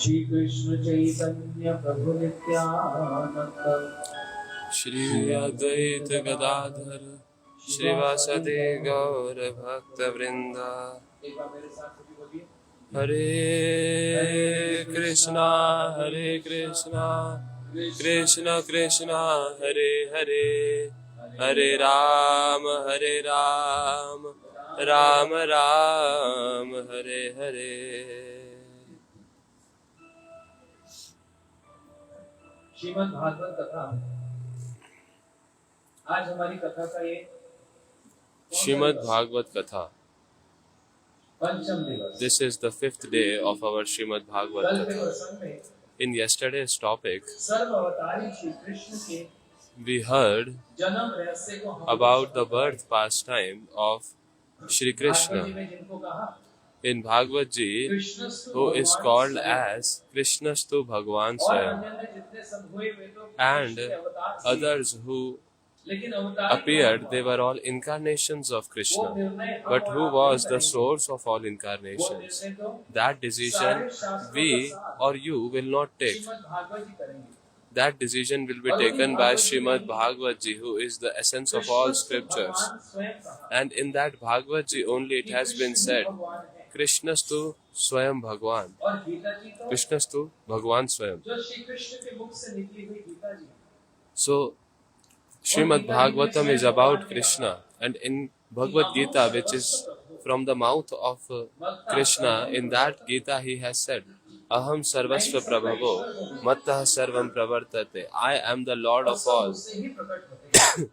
श्री कृष्ण चैतन्य प्रभु नित्यानंद श्री अद्वैत गदाधर श्रीवासदि गौर भक्त वृंदा। हरे कृष्णा कृष्ण कृष्णा हरे हरे, हरे राम राम राम हरे हरे। श्रीमद् भागवत कथा। आज हमारी कथा का ये श्रीमद् भागवत कथा। पंचम दिवस। This is the 5th day of our Srimad Bhagavad कल के Katha. प्रसंग में In yesterday's topic, सर्व अवतारी श्री कृष्ण के we heard जन्म रहस्य को हम about the birth pastime of Shri Krishna. Bhagavat जी में जिनको कहा In Bhagavad Ji, कृष्णस्तु who is भगवान called स्वयं, as Krishnastu Bhagwan और Swayam, अन्य में जितने सब हुए वे तो and कृष्ण के अवतार थे। others who लेकिन अवतार appeared, they were all incarnations of Krishna. But who was the source of all incarnations? That decision we or you will not take. Shrimad Bhagavat जी करेंगे। That decision will be taken by Srimad Bhagavad Ji, who is the essence of all scriptures. And in that Bhagavad Ji only it has been said, Krishnastu Swayam Bhagwan. और गीता जी तो Krishnastu Bhagwan Swayam. जो श्री कृष्ण के मुख से निकली हुई गीता जी। So, Srimad Bhagavatam is about Krishna, and in Bhagavad Gita, which is from the mouth of Krishna, in that Gita he has said, Aham sarvasva prabhavo mattah sarvam pravartate. I am the Lord of all. उससे ही प्रकट होते हैं।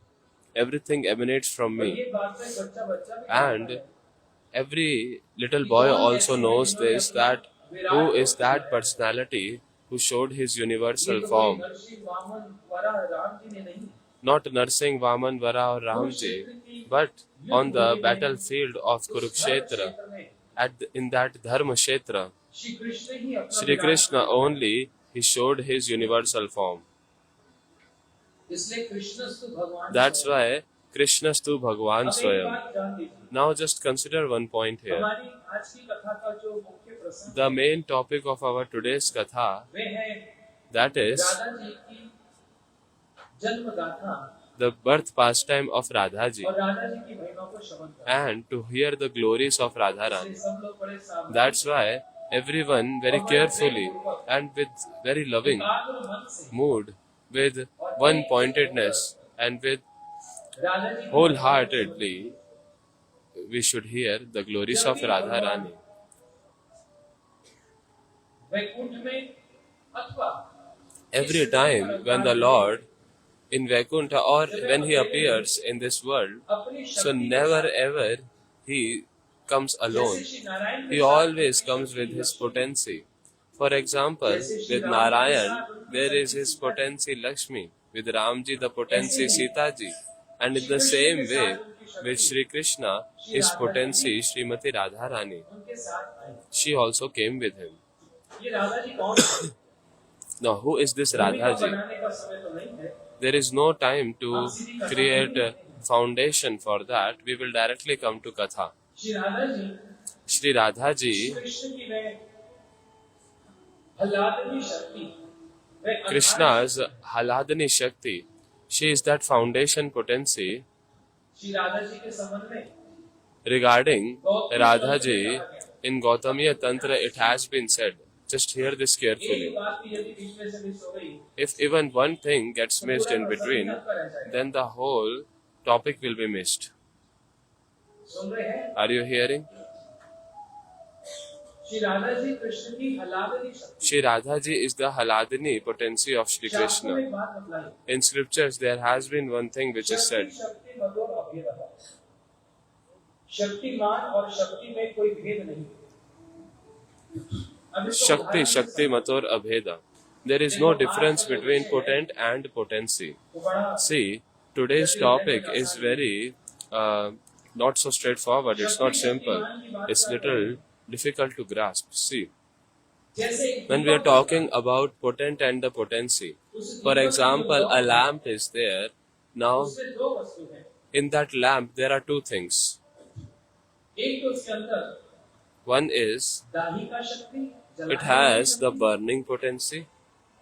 Everything emanates from और me. ये बात में बच्चा भी And every little boy also knows this, that who is that personality who showed his universal form. Narasimha Vaman Varaha Ram ji ने नहीं, Not Narsingh, Vaman, Vara or Ramji, but on the battlefield of Kurukshetra, in that Dharma Kshetra, Shri Krishna ही अपना Sri Krishna only, he showed his universal form. इसलिए कृष्णस्तु भगवान That's स्वयं। why Krishnastu Bhagwan अब एक Swayam. बात जान लीजिए, Now just consider one point here. हमारी आज की कथा का जो मुख्य प्रसंग The main topic of our today's katha, वे है that is राधा जी की जन्म गाथा the birth pastime of Radha ji, और राधा जी की महिमा को श्रवण करना। and to hear the glories of इसलिए Radharani. सब लोग बड़े सावधान That's why everyone very carefully and with very loving एकाग्र मन से mood, with one pointedness and with Radha ji की wholeheartedly, we should hear the glories of Radharani. Vaikuntha में अथवा Every time when the Lord in Vaikuntha or when he appears in this world, अपनी so शक्ति never ever he comes alone. जैसे Shri Narayan He always comes with his potency. For example, with Narayan, there is his potency Lakshmi, with Ramji the potency Sita ji, and in the same way, with Shri Krishna, his potency Srimati Radharani. उनके साथ आए। She also came with him. ये राधा जी कौन है? Now, who is this Radha ji? बनाने का समय तो नहीं है। There is no time to create a foundation for that. We will directly come to Katha. Shri Radha ji Shri Radha ji, Krishna की वह हलादनी शक्ति, वह Krishna's Haladani Shakti, she is that foundation potency. Shri Radha ji के संबंध में Regarding Radha ji, in Gautamiya Tantra it has been said, just hear this एक carefully, बात भी यदि बीच में से मिस हो गई if even one thing gets missed in between, then the whole topic will be missed. सुन रहे हैं? Are you hearing? Shri Radha ji Krishna की हलादनी शक्ति। Shri Radha ji is the Haladini potency of Shri शास्त्रों में Krishna. एक बात बतलाई, In scriptures there has been one thing which is said, शक्ति मधुर अभेदः। शक्तिमान और शक्ति में कोई भेद नहीं। अब इसको Shakti Shakti Mator Abheda. There is no difference between potent and potency. तो बड़ा See, today's topic is very not so straightforward. It's not simple. It's little difficult to grasp. See, जैसे when we are talking about potent and the potency, for example, a lamp is there. Now, उसमें दो वस्तु हैं। in that lamp, there are two things. एक तो उसके अंदर One is दाही का शक्ति it has the burning potency,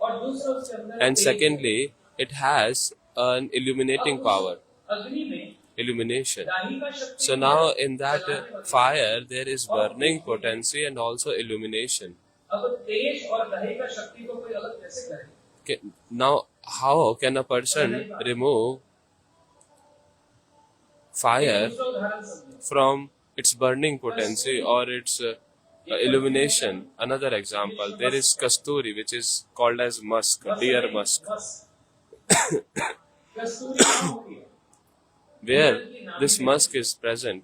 और दूसरा उसके अंदर and तेज है। secondly, it has an illuminating अब power, उस अग्नि में illumination. दाही का शक्ति So है, now in that जलाने वाली। fire, there is burning potency and also illumination. अब तेज और दाही का शक्ति को कोई अलग कैसे करे? Now, how can a person remove fire दूसरा उदाहरण समझिए। from its burning potency or its illumination? Another example, there is kasturi, which is called as musk, deer musk, कस्तूरी कहाँ होती है? where this musk is present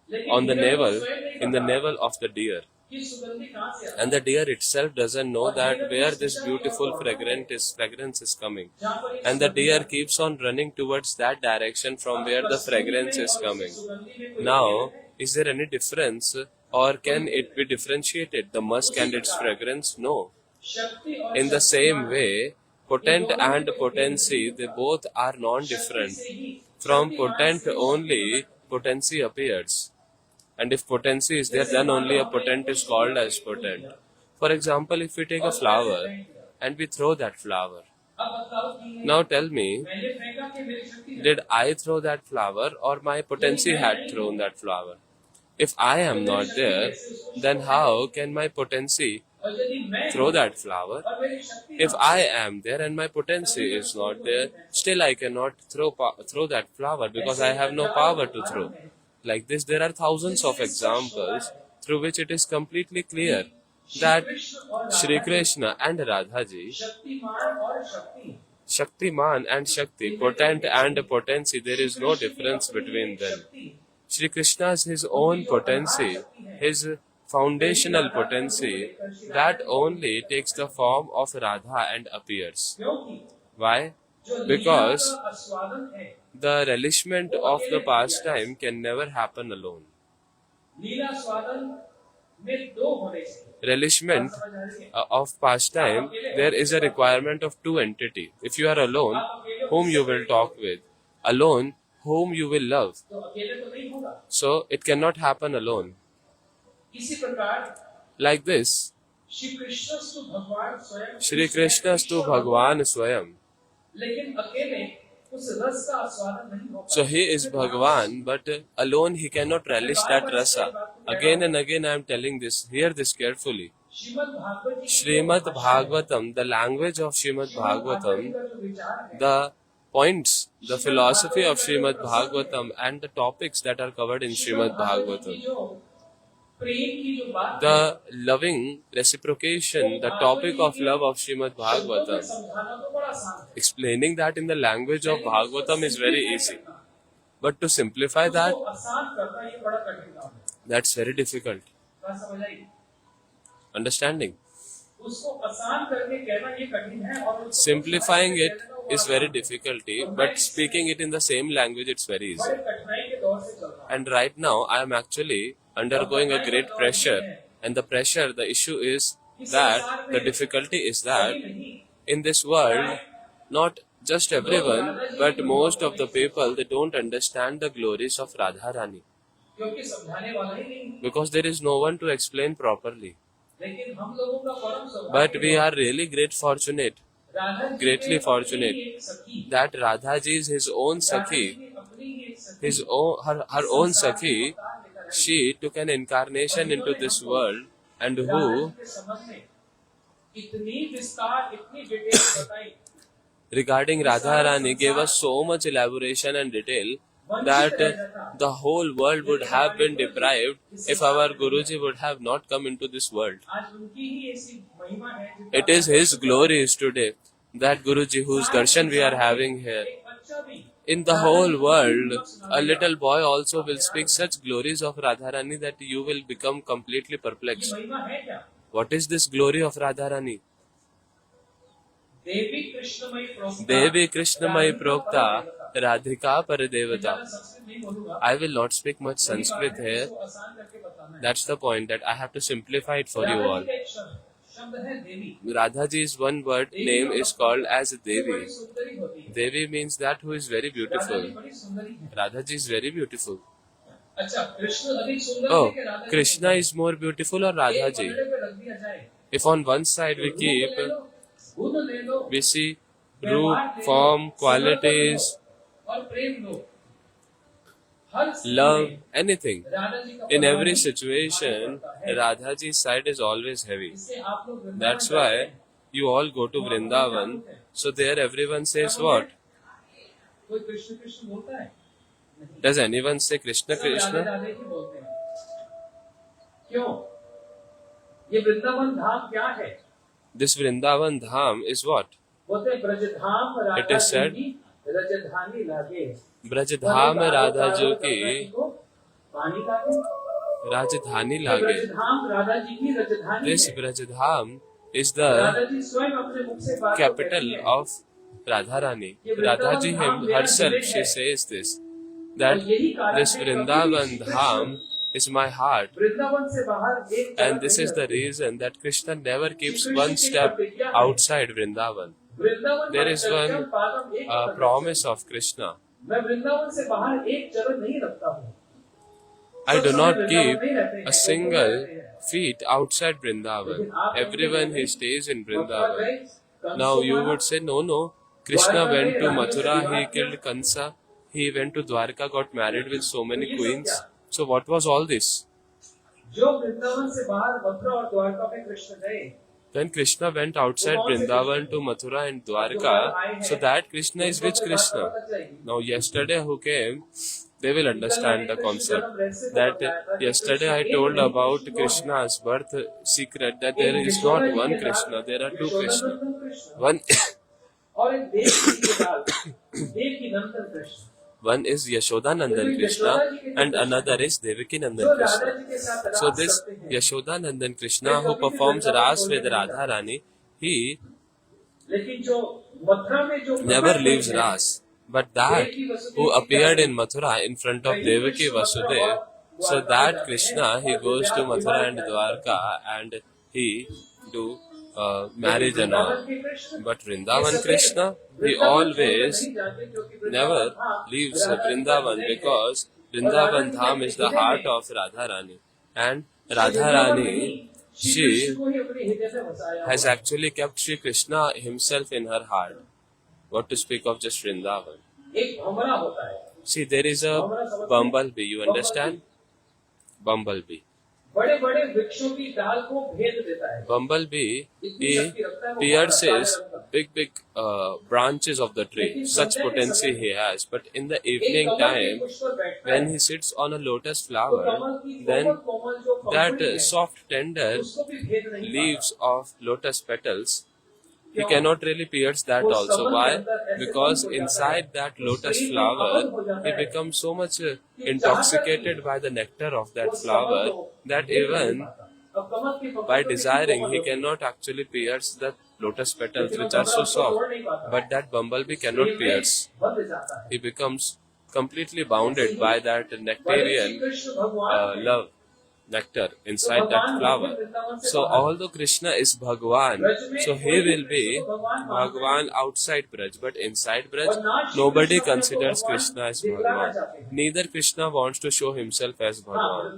लेकिन on the हिरण को navel, स्वयं नहीं in the पता navel of the deer. कि सुगंधी कहाँ से आती है। And the deer itself doesn't know that where this beautiful fragrance is coming. जहाँ पर ये And the सुगंधी deer आती keeps on running towards that direction from where the Kasturi fragrance में is और coming. सुगंधी में कोई Now, भेद है? is there any difference or can it be differentiated, the musk and its fragrance? No. शक्ति और In the Shaktimaan same way, potent and potency, they both are non-different. शक्ति से ही From शक्तिमान potent से only, potency appears. And if potency is there, then only a potent is called as potent. For example, if we take a flower and we throw that flower. अब बताओ कि Now tell me, मैंने फेंका कि मेरी शक्ति है। did I throw that flower or my potency had thrown that flower? If I am not there, then how can my potency और यदि मैं throw that flower? और मेरी शक्ति If I am there and my potency is not there, still I cannot throw that flower because I have no power to throw. Like this, there are thousands of examples through which it is completely clear that Shri Krishna and Radha Ji, Shaktimaan और शक्ति Shaktiman and Shakti, potent and potency, there is no difference between them. Shri Krishna is his own potency, his foundational potency, that only takes the form of Radha and appears. क्योंकि Why? जो Because लीला का आस्वादन है, the relishment of the pastime can never happen alone. लीला स्वादन में दो होने चाहिए। Relishment समझ आ रही है? of pastime, there is a requirement of two entities. If you are alone, whom you will talk with? Alone, whom you will love? तो अकेले तो नहीं होगा। So, it cannot happen alone. इसी प्रकार Like this, श्री कृष्ण स्तु भगवान स्वयं Shri Krishna stu Bhagwan Swayam. लेकिन अकेले उस रस का आस्वादन नहीं हो So he is Bhagwan, but alone he cannot relish that rasa. Again and again I am telling this. Hear this carefully. Shrimad Bhagavat ji Srimad Bhagavatam, the language of Srimad Bhagavatam, का जो विचार है, the points, the philosophy of Srimad Bhagavatam and the topics that are covered in Srimad की Bhagavatam. जो प्रेम की जो बात है, The loving reciprocation, the topic of love of Srimad शब्दों में Bhagavatam, समझाना तो बड़ा आसान है। explaining that in the language of Bhagavatam is very easy. But to simplify that, उसको आसान करना ये बड़ा कठिन काम है। that's very difficult. बात समझ आई? Understanding? उसको आसान करके कहना ये कठिन है और उसको Simplifying आसान it करके कहना वो is आसान very है। difficulty, but speaking it in the same language, it's very easy. बड़े कठिनाई के दौर से चल रहा है। And right now, I am actually undergoing a great pressure. And the pressure, the issue is that, the difficulty is that, in this world, not just everyone, but most of the people, they don't understand the glories of Radha Rani. क्योंकि समझाने वाला ही नहीं। Because there is no one to explain properly. लेकिन हम लोगों का परम सौभाग्य But we are really fortunate Radha ji greatly ने fortunate अपनी एक सखी, that Radha ji is his own Radha Sakhi, जी ने अपनी एक सखी, her own Sakhi. She took an incarnation into this world, and Radha who, जी के संबंध में इतनी विस्तार, इतनी डिटेल बताई regarding Radha Rani, gave us so much elaboration and detail that the whole world would have been deprived if our Guruji would have not come into this world. आज उनकी ही ऐसी महिमा है जिनका It is his glories today, that Guruji whose darshan we are having here. एक बच्चा भी In the whole world, a little boy also will speak such glories of Radharani that you will become completely ये perplexed. महिमा है क्या? What is this glory of Radharani? देवी कृष्णमयी प्रोक्ता, Devi Krishnamai Prokta Radhika Paradevata. ज्यादा संस्कृत नहीं बोलूंगा, I will not speak much Sanskrit here. इसको आसान करके बताना है। That's the point, that I have to simplify it for you Radha all. जी का एक शब्द है देवी। Radha ji's one word name is called as ये Devi. बड़ी सुंदरी होती है। Devi means that who is very Radha beautiful. जी बड़ी सुंदरी है। Radha ji is very beautiful. अच्छा, कृष्ण अधिक सुंदर Oh, है कि Radha ji? Krishna is more beautiful or Radha एक ji? पलड़े पे रख दिया जाए If on one side we keep, गुण ले लो, we see व्यवहार root, ले लो, form, समर्पण qualities, लो और प्रेम लो, हर स्थिति love, में anything. राधा जी का In every प्रभाव situation, भारी पड़ता है। Radhaji's side is always heavy. इससे आप लोग वृंदावन That's जाते why हैं, you all go to Vrindavan. So there everyone says what? कोई कृष्ण कृष्ण बोलता है? नहीं, Does anyone say Krishna सब राधे Krishna? राधे ही बोलते हैं। क्यों? ये वृंदावन धाम क्या है? This Vrindavan Dham is what? बोलते हैं Brajdham It Radha is said, जी की रजधानी लागे। Brajadham Radha Jo ki पानी लागे। Rajdhani ये lage. ब्रजधाम राधा जी की रजधानी This है। Brajadham is the Radha ji स्वयं अपने मुख से बात capital कहती हैं। of Radharani. Radhaji herself, she says this, that this Vrindavan Dham is my heart. Vrindavan से बाहर एक चरण And this नहीं is the रखते। reason that Krishna never keeps one step outside Vrindavan. Vrindavan There पर is चलकर one पादम एक पकड़ promise of Krishna. मैं वृंदावन से बाहर एक चरण नहीं रखता हूँ। I do not keep a single feet outside Vrindavan. Everyone he stays in Vrindavan. Now you would say, no. Krishna went to Mathura, he killed Kansa, he went to Dwarka, got married with so many queens. So what was all this? जो वृंदावन से बाहर मथुरा और द्वारका में कृष्ण गए, When Krishna went outside Vrindavan to Mathura and Dwarka, so that Krishna is which Krishna? Now yesterday who came, they will understand the concept. That yesterday I told about Krishna's birth secret, that there is not one Krishna, there are two Krishna. One और एक देव की लाल, देव की नंदन Krishna. One is Yashodanandan Krishna and another is Devakinandan Krishna. So this Yashodanandan Krishna who performs Ras with Radharani, he लेकिन जो मथुरा में जो never leaves Ras. But that who appeared in Mathura in front of Devaki Vasudev, so that Krishna, he goes to Mathura and Dwarka and he do marriage and all. But Vrindavan Krishna, he always never leaves Vrindavan because Vrindavan Dham is the heart of Radharani. And Radharani, she has actually kept Sri Krishna himself in her heart. What to speak of just Vrindavan? एक भंवरा होता है। See, there is a bumblebee, you understand? Bumblebee. बड़े बड़े वृक्षों की डाल को भेद देता है। Bumblebee, he pierces big branches of the tree. Such potency he has. But in the evening time, when he sits on a lotus flower, then that soft, tender leaves of lotus petals, he cannot really pierce that also. Why? Because inside that lotus flower, he becomes so much intoxicated by the nectar of that flower that even by desiring, he cannot actually pierce the lotus petals which are so soft. But that bumblebee cannot pierce. He becomes completely bounded by that nectarian love. Nectar inside that flower. So although Krishna is Bhagwan, so he will be Bhagwan outside Braj, but inside Braj, nobody considers Krishna as Bhagwan. Neither Krishna wants to show himself as Bhagwan.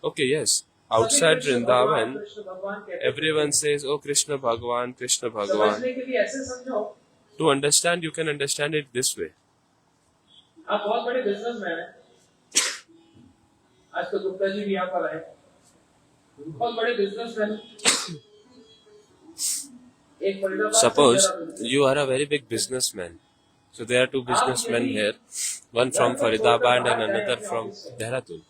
Okay, yes. Outside Vrindavan, everyone says, oh Krishna Bhagwan, Krishna Bhagwan. To understand, you can understand it this way. आप बहुत बड़े businessman हैं। आज तो गुप्ता जी भी यहाँ पर आए, बहुत बड़े बिजनेसमैन। एक फरीदाबाद से Suppose मेरा you are a very big businessman. So there are two businessmen here, one from Faridabad and another from Dehradun.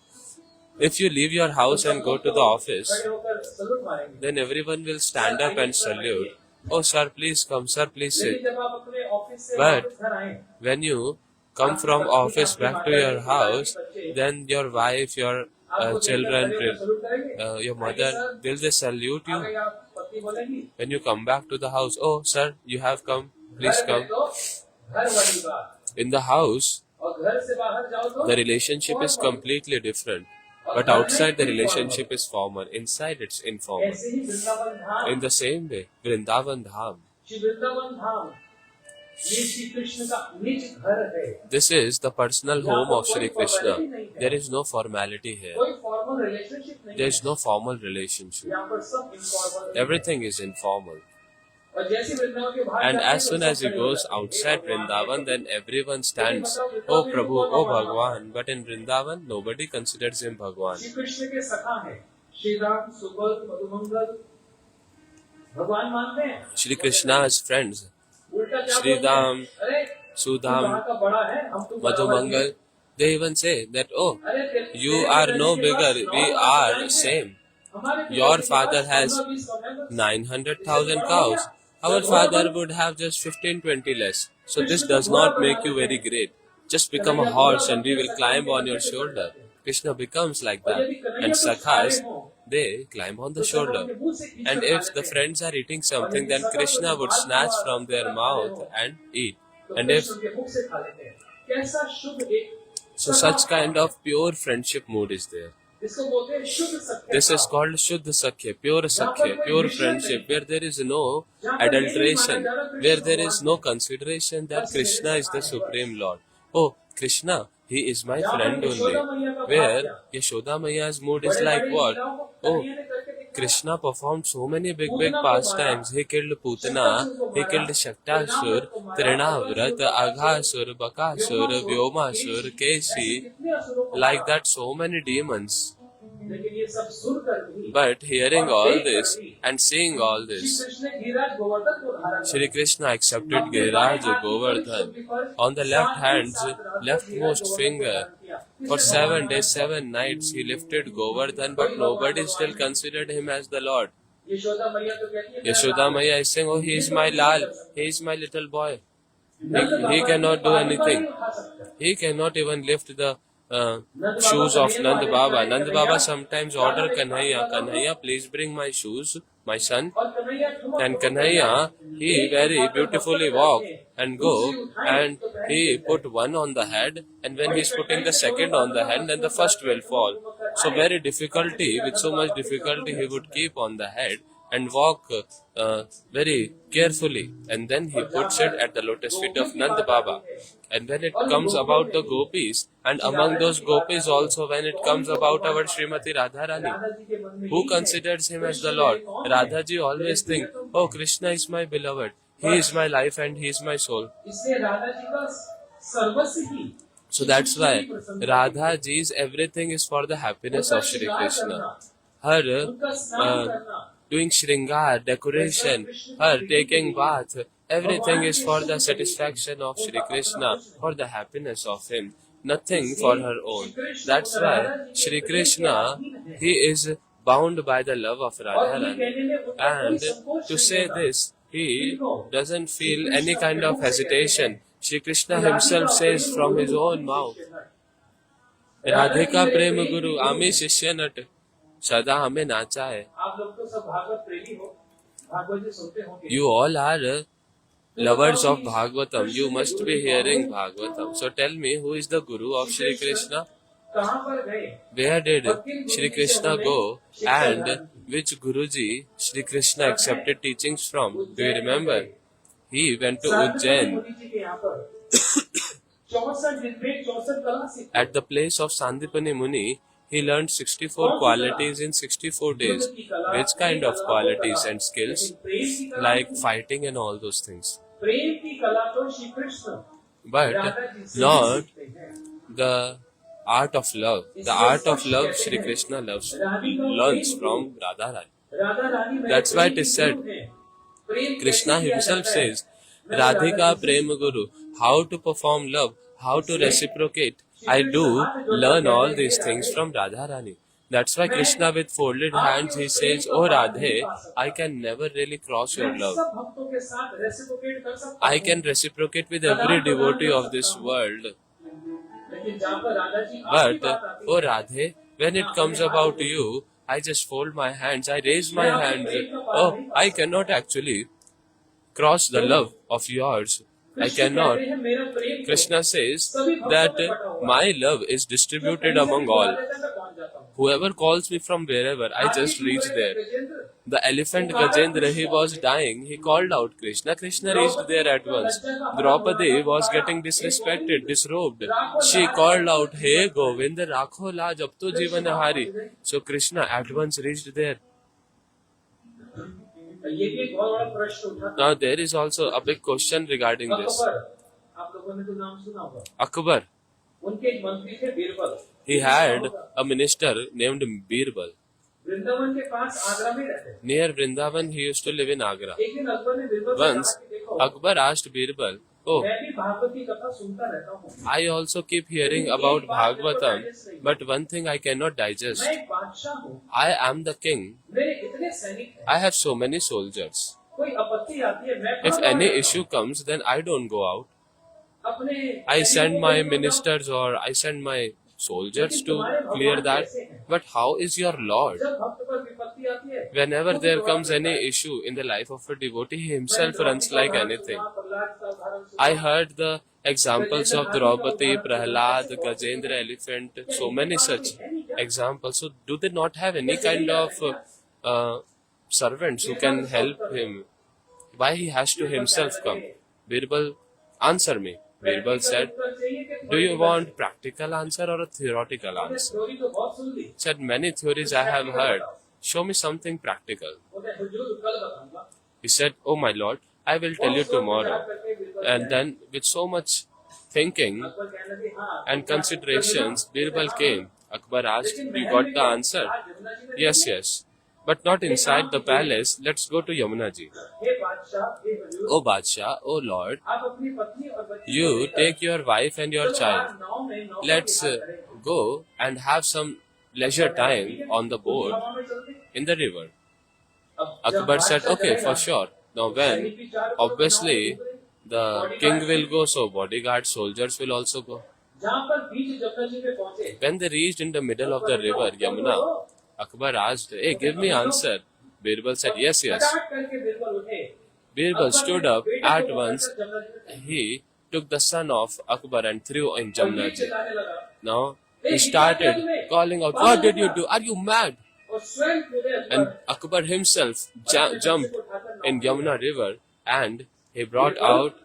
If you leave your house and go to the office, खड़े होकर salute मारेंगे। then everyone will stand up and salute. Oh sir, please come, sir, please sit. लेकिन जब आप अपने office से But वापस घर आए, when you come from office back to your house, then your wife, your children, salute करेंगे। your mother, will they salute आ you? गई आप पत्नी बोलेंगी, When you come back to the house, oh sir, you have come, please घर में come. तो घर वाली बात, In the house, और घर से बाहर जाओ तो the relationship is completely different. But outside the relationship is formal, inside it's informal. ऐसे ही वृंदावन धाम, In the same way, Vrindavan Dham, Shri Vrindavan धाम ये श्री कृष्ण का निज घर है। This is the personal home of Shri Krishna. There is no formality here. कोई formal relationship नहीं There है। is no formal relationship. यहाँ पर सब इनफॉर्मल। Everything is informal. और जैसे वृंदावन के बाहर And जाते हैं as तो soon सब as he खड़े हो goes जाते हैं। outside हे भगवान, Vrindavan, then everyone stands, Oh Prabhu, Oh Bhagwan. But in Vrindavan, nobody considers him Bhagwan. Shri Krishna के सखा है, श्री राम, सुबोध, मधुमंगल, भगवान मानते हैं। Shri Krishna's friends, उल्टा क्या Shri बोलते हैं? Dham, अरे तू Sudham, वहाँ का बड़ा है, हम तो Madhumangal, they even say that, oh, you are no bigger, we are same. Your father has 900,000 cows. Our father would have just 15-20 less. So this does not make you very great. Just become a horse and we will climb on your shoulder. Krishna becomes like that. And Sakhas, they climb on the shoulder. And if the friends are eating something, then Krishna would snatch from their mouth and eat. And if so, such kind of pure friendship mood is there. This is called Shuddha Sakhya, pure friendship, where there is no adulteration, where there is no consideration that Krishna is the Supreme Lord. Oh, Krishna, he is my friend only. Where Yashoda Maiya's mood is like what? Oh, Krishna performed so many big pastimes. He killed Putana, he killed Shaktasur, Trinavrat, Aghasur, Bakasur, Vyomasur, Keshi, like that so many demons. But hearing all this and seeing all this, Shri Krishna accepted Giriraj Govardhan on the left hand's leftmost finger. For 7 days, 7 nights he lifted Govardhan, but nobody still considered him as the Lord. Yashoda Maiya is saying, oh, he is my Lal, he is my little boy. He cannot do anything. He cannot even lift the shoes of Nand Baba. Nand Baba sometimes order Kanhaiya, Kanhaiya, please bring my shoes, my son. And Kanhaiya, he very beautifully walk and go, and he put one on the head, and when he is putting the second on the head, then the first will fall. So very difficulty, with so much difficulty he would keep on the head and walk very carefully, and then he puts it at the lotus feet of Nand Baba. And when it comes about the gopis, and among those gopis also when it comes about our Srimati Radharani, who considers him as the Lord? Radhaji always think, oh, Krishna is my beloved, he is my life and he is my soul. So that's why Radhaji's everything is for the happiness of Shri Krishna. Her doing shringar, decoration, her taking bath, everything is for the satisfaction of Shri Krishna, for the happiness of him, nothing for her own. That's why Shri Krishna, he is bound by the love of Radharani. And to say this, he doesn't feel any kind of hesitation. Shri Krishna himself says from his own mouth, Radhika Prema Guru, Ami Shishya Nat, Sada hame nacha hai. You all are lovers of Bhagavatam. You must be hearing Bhagavatam. So tell me, who is the Guru of Shri Krishna? Where did Shri Krishna go, and which Guruji Shri Krishna accepted teachings from? Do you remember? He went to Ujjain. At the place of Sandipani Muni, he learned 64 qualities in 64 days. Which kind of qualities and skills? Like fighting and all those things. But not the art of love. The art of love Shri Krishna learns from Radharani. That's why it is said, Krishna himself says, Radhika Prema Guru, how to perform love, how to reciprocate. I do learn all these things from Radharani. That's why Krishna with folded hands, he says, oh Radhe, I can never really cross your love. I can reciprocate with every devotee of this world. But, oh Radhe, when it comes about you, I just fold my hands, I raise my hands. Oh, I cannot actually cross the love of yours. I cannot. Krishna says that my love is distributed among all. Whoever calls me from wherever, I just reach there. The elephant Gajendra, he was dying. He called out Krishna. Krishna reached there at once. Draupadi was getting disrespected, disrobed. She called out, "Hey Govind, rakho laaj, ab to jeevan hari." So Krishna at once reached there. ये भी एक बहुत बड़ा प्रश्न उठा। Now there is also a big question regarding this. आप लोगों ने तो नाम सुना होगा। Akbar, उनके एक मंत्री थे Birbal. he had a minister named Birbal. Vrindavan के पास आगरा में रहते थे। Near Vrindavan, he used to live in Agra. एक दिन अकबर ने बीरबल से Once, कहा कि देखो, Akbar asked Birbal, "Oh, मैं भी भागवत की कथा सुनता रहता हूँ। I also keep hearing about Bhagavatam, but one thing I cannot digest. मैं एक बादशाह हूँ। I am the king. मेरे इतने सैनिक हैं। I have so many soldiers. कोई आपत्ति आती है, मैं If any issue comes, then I don't go out. अपने I send my ministers or I send my soldiers to clear that. But how is your Lord? जब भक्त पर विपत्ति आती है, Whenever there comes any issue in the life of a devotee, he himself runs like anything. I heard the examples of Draupadi, Prahlad, Gajendra, elephant, so many such examples. So do they not have any kind of servants who can help him? Why he has to himself come? Birbal, answer me. Birbal said, "Do you want practical answer or a theoretical answer?" Story तो बहुत सुन ली। Said, "Many theories I have heard. Show me something practical." बोले, हुजूर कल बताऊंगा। He said, "Oh my Lord, I will tell you tomorrow." And then with so much thinking Akbar कहने लगे, हाँ, and considerations, Birbal came. Akbar asked, "You got the answer?" "Yes, yes. But not inside the palace. Let's go to Yamuna ji." हे बादशाह, हे हुजूर, "Oh Badshah, oh Lord, आप अपनी पत्नी और बच्ची को you लेकर take your wife and your child. नाव में नौका Let's विहार करें। go and have some leisure time on the boat हवा में चलते। in the river." अब जब Akbar said, बादशाह "Okay, चलेगा, for sure." Now when सैनिक भी चारों तरफ obviously नाव में उतरे। the king will go, so bodyguard soldiers will also go. जहाँ पर बीच जमुना जी में पहुंचे, When they reached in the middle of the river, Yamuna, Akbar asked, "Hey, give me answer." Birbal said, "Yes, yes." फटाक करके बीरबल उठे। Birbal stood up बेटे at को once. पकड़कर जमुना जी में He took the son of Akbar and threw in और Jamuna ये ji. चिल्लाने लगा Now he started calling out, "What did you do? Are you mad?" और स्वयं कूदे Akbar. And Akbar himself jumped in Yamuna river and he brought out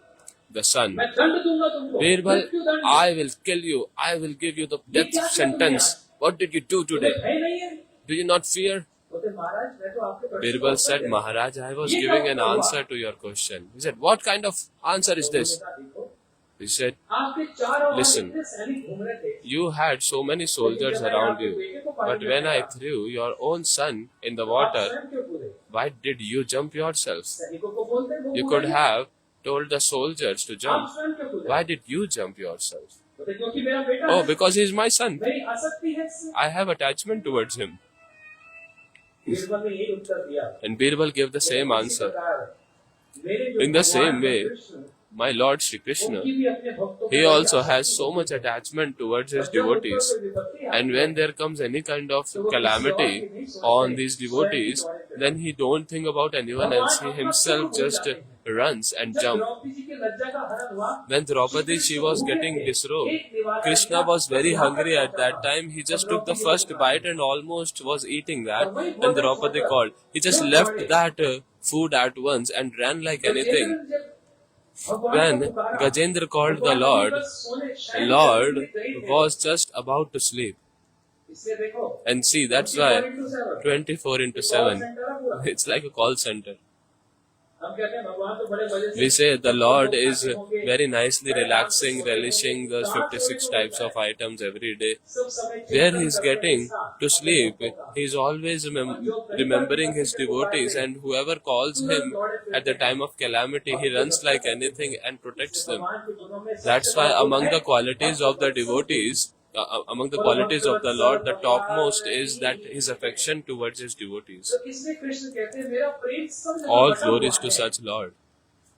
the son. मैं दंड दूंगा तुमको। Birbal, मृत्यु दंड। "I will kill you. I will give you the death sentence. What did you do today? भय नहीं है। Do you not fear?" बोलते, महाराज मैं तो आपके प्रश्न Birbal का said, Uttar "Maharaj, I was giving an answer to your question." He said, "What kind of answer is this?" दिया। देखो, He said, आपके चारों ओर Listen. इतने सैनिक घूम रहे थे। "You had so many soldiers around you, but when I threw your own son in the आप water, स्वयं क्यों कूदे? why did you jump yourself? सैनिकों को बोलते, वो You कूदा could नहीं। have told the soldiers to आप jump. स्वयं क्यों कूदे? Why did you jump yourself?" बोलते, क्योंकि मेरा बेटा "Oh, है। because he is my son. मेरी आसक्ति है इससे। I have attachment towards him." Birbal ने यही उत्तर दिया। And Birbal gave the same इसी answer. प्रकार मेरे जो In the भगवान same way, Krishna, My Lord Shri Krishna, उनकी भी अपने भक्तों he को also याद has आती so है। much attachment towards his जब उन पर devotees. कोई विपत्ति आती And है, when there comes any kind of तो वो किसी और calamity की नहीं सोचते, on these स्वयं devotees, की द्वारे करते। then he don't think about anyone else. He himself just runs and जब jumps. द्रौपदी जी की लज्जा का हरण हुआ, When Draupadi, she was getting disrobed, Krishna was very hungry at that time. He just took the first bite and almost was eating that. And Draupadi called. He just left that food at once and ran like anything. When Gajendra called the Lord was just about to sleep. And see, that's why 24 into 7. It's like a call center. We say the Lord is very nicely relaxing, relishing the 56 types of items every day. Where he is getting to sleep, he is always remembering his devotees, and whoever calls him at the time of calamity, he runs like anything and protects them. That's why among the qualities of the devotees, among the qualities of the Lord, the topmost is that his affection towards his devotees. All glories to such Lord.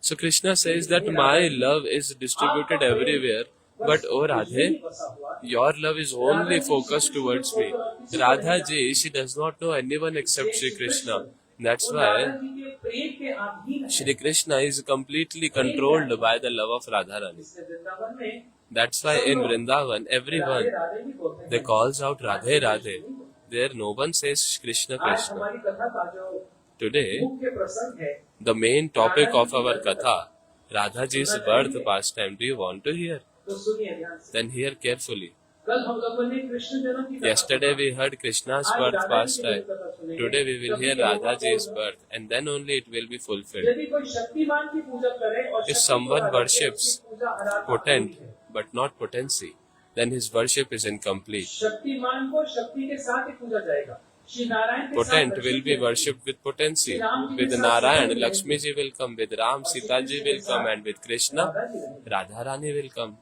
So Krishna says that my love is distributed everywhere, but oh Radhe, your love is only focused towards me. Radha ji, she does not know anyone except Shri Krishna. That's why Shri Krishna is completely controlled by the love of Radharani. That's why in Vrindavan, everyone, they calls out Radhe Radhe. there no one says Krishna आज Krishna. हमारी कथा का जो Today, मुख्य प्रसंग है, the main topic of our katha, Radhaji's birth pastime. Do you want to hear? तो सुनिए ध्यान से। Then hear carefully. कल हम लोगों ने कृष्ण जन्म की कथा Yesterday we heard Krishna's आज birth राधा जी की pastime. कथा सुनेंगे। Today we will कभी hear ये होगा Radhaji's तो birth, and then only it will be fulfilled. यदि कोई शक्तिमान की पूजा करे और If शक्ति someone को आराधे, worships उसकी पूजा आराधना potent होती है। but not potency, then his worship is incomplete. Shaktimaan को शक्ति के साथ ही पूजा जाएगा। श्री नारायण के Potent साथ will be worshipped with potency. With Narayan, Lakshmi ji will come. With Ram, Sita ji will come. And with Krishna, Radha Rani will come.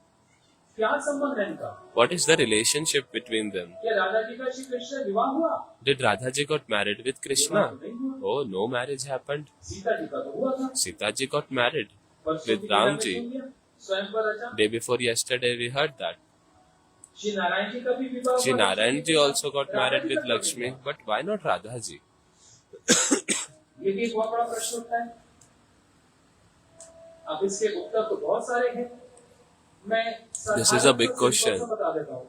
क्या संबंध है इनका? What is the relationship between them? क्या राधा जी का श्री कृष्ण विवाह हुआ? Did Radha ji got married with Krishna? नहीं हुआ। Oh, no marriage happened. Sita ji का तो हुआ था। Sita ji got married परसों with की कथा Ram में ji. सुन लिया, स्वयं पर रचा। Day before yesterday we heard that. Shri Narayan ji का भी विवाह Shri हुआ। Narayan ji also got Radha married ji with का Lakshmi. विवाह। But why not Radha ji? ये भी एक बहुत बड़ा प्रश्न उठता है। अब इसके उत्तर तो बहुत सारे हैं। मैं This is a big question. बता देता हूँ।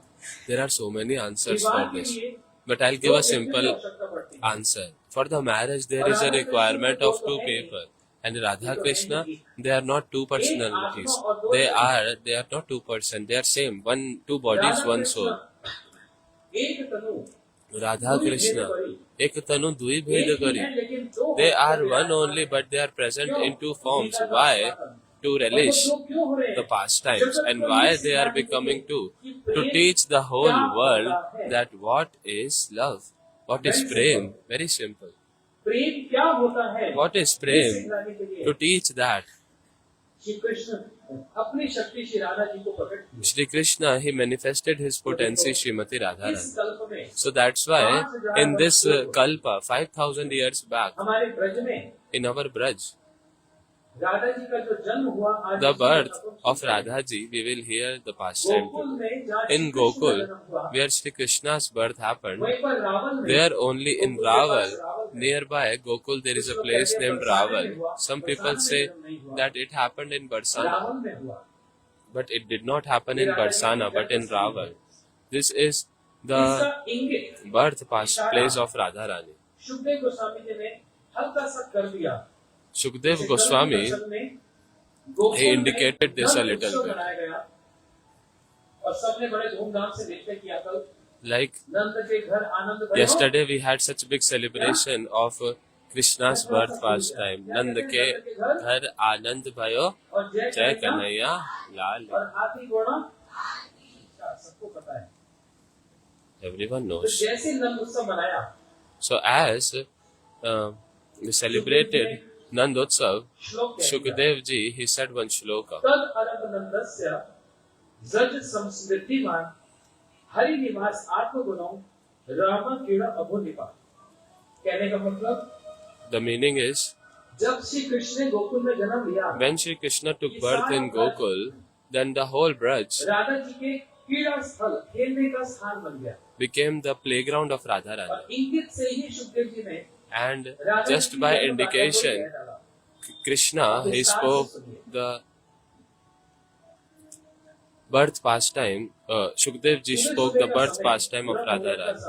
There are so many answers विवाह for के this. लिए But I'll give दो a व्यक्तियों की simple आवश्यकता पड़ती है। answer. For the marriage, there is a requirement of two people. And Radha Krishna, they are not two personalities. They are not two persons. They are same. Two bodies, one soul. एक तनु Radha Krishna, ek tanu dui bhed एक ही kari. है, लेकिन दो They are होते one हैं। only, but they are present in two forms. Gita का Why? उदाहरण। To और वो relish दो क्यों हो रहे हैं? the pastimes. जगत And को why ये they are सिखाने के becoming लिए two? कि To Prem teach the whole क्या world होता है? that what is love. What is Very prem? simple. Very simple. प्रेम क्या होता है? What is ये prem? सिखाने के लिए To teach that. Shri Krishna अपनी शक्ति श्री राधा जी को प्रकट की। Shri Krishna, he manifested his potency Srimati इस Radharani. कल्प में So that's why in this Kalpa, 5,000 years back, हमारे ब्रज में in our Braj, Radha ji का जो जन्म हुआ, आज the उसी birth का of Radha ji, we will hear the pastime Gokul today. में जहाँ In श्री कृष्ण का Gokul, जन्म हुआ, where Shri Krishna's birth happened, वहीं पर रावण में there only in गोकुल के पास Raval, रावण है। nearby Gokul, there is a place named Raval. Some people say that it happened in Barsana, Ravan में हुआ। but it did not happen in Barsana, but in Raval. This is the इसका इंगित birth place of Radharani. Shubhdev Goswami ji ने हल्का सा कर दिया। Shukdev Goswami, he indicated this a little bit. बनाया गया और सबने बड़े धूमधाम से नृत्य किया। कल Like नंद के घर आनंद भयो। yesterday, we had such a big celebration of Krishna's birth pastime. Nand ke ghar Anand bhayo, और जय Jai कन्हैया Kanhaiya Lal. और हाथी घोड़ा सबको पता है। Everyone तो knows. जैसे नंद उत्सव मनाया, So as we celebrated Nandotsav, श्लोक कह दिया, Shukdev ji, he said one shloka. तद अरब नंदस्य जज संस्मृतिमान हरि निवास आत्मगुणों राम क्रीड़ा अभोनिपा। कहने का मतलब, The meaning is, जब श्री कृष्ण ने गोकुल में जन्म लिया, when Shri Krishna took birth in Gokul, then the whole Braj Radha ji के क्रीड़ा स्थल, खेलने का स्थान बन गया। became the playground of Radharani. और इंगित से ही सुखदेव जी ने And राधा जी just की by जन्म गाथा को indication, कह डाला। Krishna, he spoke the birth pastime, Shukdev ji spoke the birth pastime of Radharani.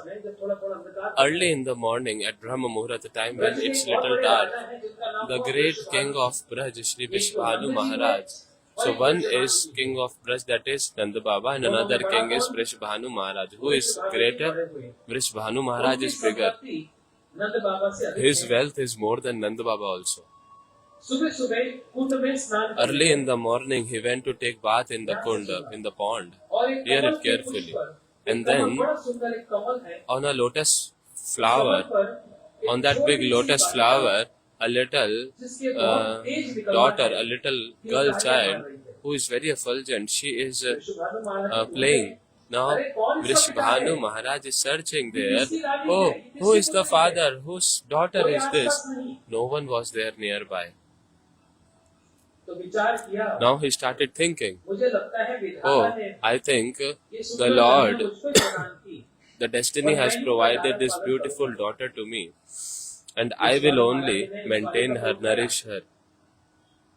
Early in the morning at Brahma Muhurat time when it's little dark, the great king of Braj, Shri Vishbhanu Maharaj. So one is king of Braj, that is Nanda Baba, and another king is Vishbhanu Maharaj. Who is greater? Vishbhanu Maharaj is bigger. नंद बाबा से अधिक His है। wealth is more than Nanda Baba also. सुबह सुबह कुंड में स्नान करते Early हैं। in the morning, he went to take bath in the kunda, in the pond. और एक Hear कमल it के carefully. पुष्प पर, And एक कमल, then, बड़ा सुंदर एक कमल है, on a lotus Kamal flower, पर एक on that big छोटी सी lotus बालिका, flower, a little जिसके बहुत तेज निकलना daughter, है, a little ये girl तालियां child, मार रही है। who is very effulgent, she is Vishwabhanu महाराज ने playing. पूछे, Now, अरे कौन सा पिता Vrishbhanu है? Maharaj is searching ये there. किसकी रानी Oh, है? ये who किसकी is the पुत्री है? father? Whose daughter कोई is आसपास this? नहीं। No one was there nearby. तो विचार किया, Now he started thinking, मुझे लगता है विधाता oh, ने I think ये the सुंदर कन्या Lord, मुझको प्रदान की। the destiny has provided this beautiful daughter to me, and I will only maintain her, nourish her.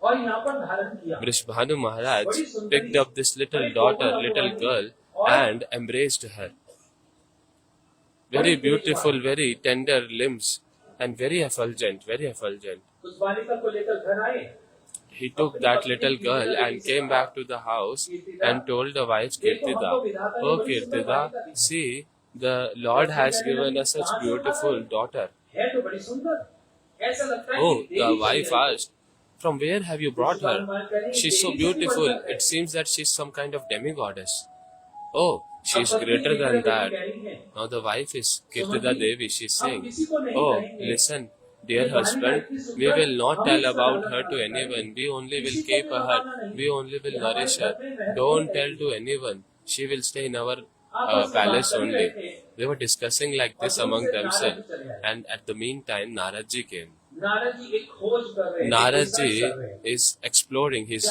और यहाँ पर धारण किया। Vrishbhanu Maharaj picked up this little daughter, little girl, and embraced her. very beautiful, very tender limbs, and very effulgent, very effulgent. उस बालिका को लेकर घर आए। He took that little girl and came back to the house and told the wife Kirtida, "Oh Kirtida, see, the Lord has given us such beautiful daughter." है तो बड़ी सुंदर, ऐसा लगता है Oh, कि the देवी wife है। asked, "From where have you brought her? She's so beautiful. It seems that she's some kind of demigoddess." "Oh, she's greater than that." Now the wife is Kirtida Devi. She's saying, "Oh, listen, dear husband, we will not tell about her to anyone. We only will keep her. We only will nourish her. Don't tell to anyone. She will stay in our palace only." They were discussing like this among themselves, and at the meantime, Narad Ji came. Narad ji एक खोज कर रहे हैं, Narad एक research Ji कर रहे हैं। is exploring, he's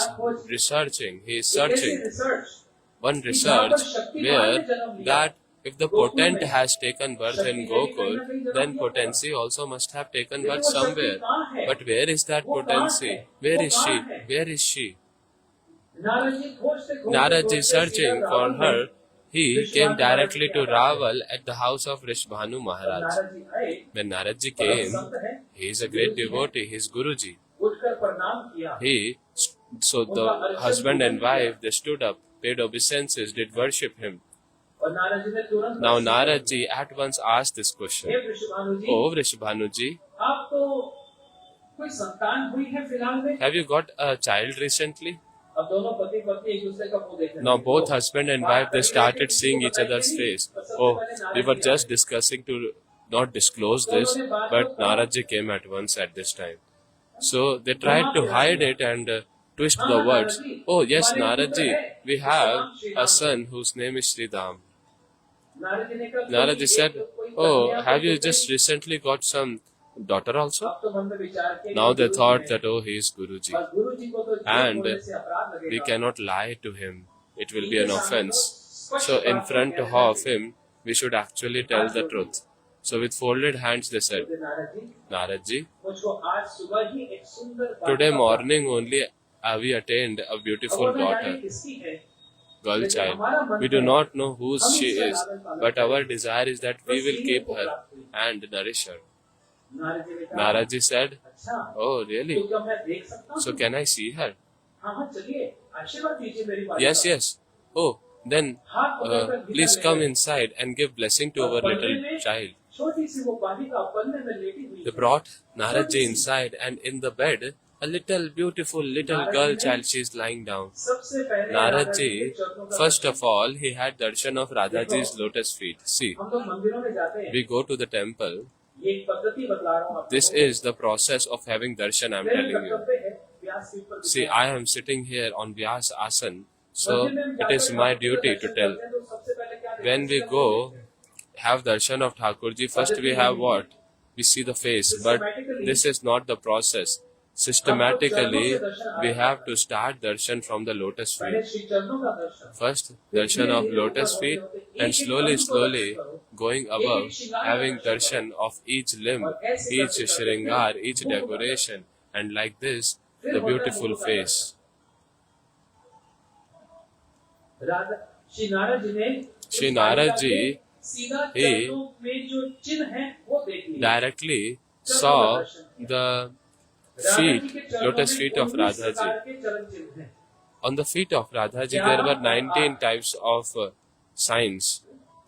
researching, he is एक ऐसी searching. research One research where that if the potent has taken birth in Gokul, then potency also must have taken birth somewhere. But where is that potency? Where is she? Where is she? Narad ji खोजते खोजते Narad Ji खोजते searching सीधा for Ravan her, में he came directly to Raval at the house of Rishbhanu Maharaj. Narad ji आए, When Narad Ji बड़ा came, संत है, he is a great devotee, he is Guruji. उठकर प्रणाम किया। So the husband and wife, they stood up, paid obeisances, did worship him. और नारद जी ने तुरंत Now Narad Ji at once asked this question, hey Vrishabhanu ji, "Oh Vrishbhanu Ji, आप तो कोई संतान हुई है फिलहाल में? have you got a child recently?" अब दोनों पति पत्नी एक दूसरे का मुंह देखने Now लगे। both husband and wife, they started seeing each other's face. Oh, we were just discussing to not disclose this, but Narad Ji came at once at this time. So they tried to hide it and twist the words. "Oh yes, Narad Ji, we have a son whose name is Sridham." Narad ji ने कहा, Narad Ji said, "Oh, have you just recently got some daughter also?" अब तो मन में विचार किया कि Now they Guru thought ji that, oh, he is Guruji. हैं, और गुरु जी को तो झूठ And बोलने से अपराध लगेगा। We cannot lie to him. It will be an offense. So in front of him, we should actually tell the truth. So with folded hands they said, बोले, नारद जी, "Narad Ji, मुझको आज सुबह ही एक सुंदर today बालिका morning only we attained a beautiful अब वो न जाने daughter, किसकी है, girl child. We do not know whose she is, but our desire is that we will keep her and nourish her." Narad ji ने कहा, Narad Ji said, अच्छा, "Oh तो really? क्या मैं देख सकता हूँ? So can I see her?" हाँ हाँ, चलिए, आशीर्वाद दीजिए मेरी बालिका। "Yes, yes. Oh, then हाथ पकड़कर भीतर please ले come गए। inside and give blessing to our और पलने little में child." छोटी सी वो बालिका पलने में लेटी हुई They है। brought Narad Ji inside, and in the bed, a little beautiful little girl child, she is lying down. सबसे पहले Narad के Ji, चरणों का first Darshan. of all, he had darshan of Radha Ji's lotus feet. See, हम लोग मंदिरों में जाते हैं, we go to the temple. ये एक पद्धति बतला रहा हूँ आपको। This is the process of having darshan, I am मेरा telling you. कर्तव्य है, व्यास पीठ पर See, I am sitting here on Vyas Asan, so it is my duty to tell. तो सबसे पहले क्या देखते When हैं? we go have darshan of Thakurji, first we have what? We see the face, but this is not the process. Systematically, we have to start darshan from the lotus पहले feet. Shri चरणों का दर्शन, First, darshan of lotus feet, and slowly, going above, having darshan of each limb, each shringar, each decoration, and like this, the beautiful face. राजा श्री नारद जी ने Shri Narad Ji, सीधा he चरणों में जो चिन्ह है वो देख लिया। directly saw the feet, lotus feet of Radha Ji. के चरण चिन्ह हैं। On the feet of Radha Ji, there were 19 types of signs,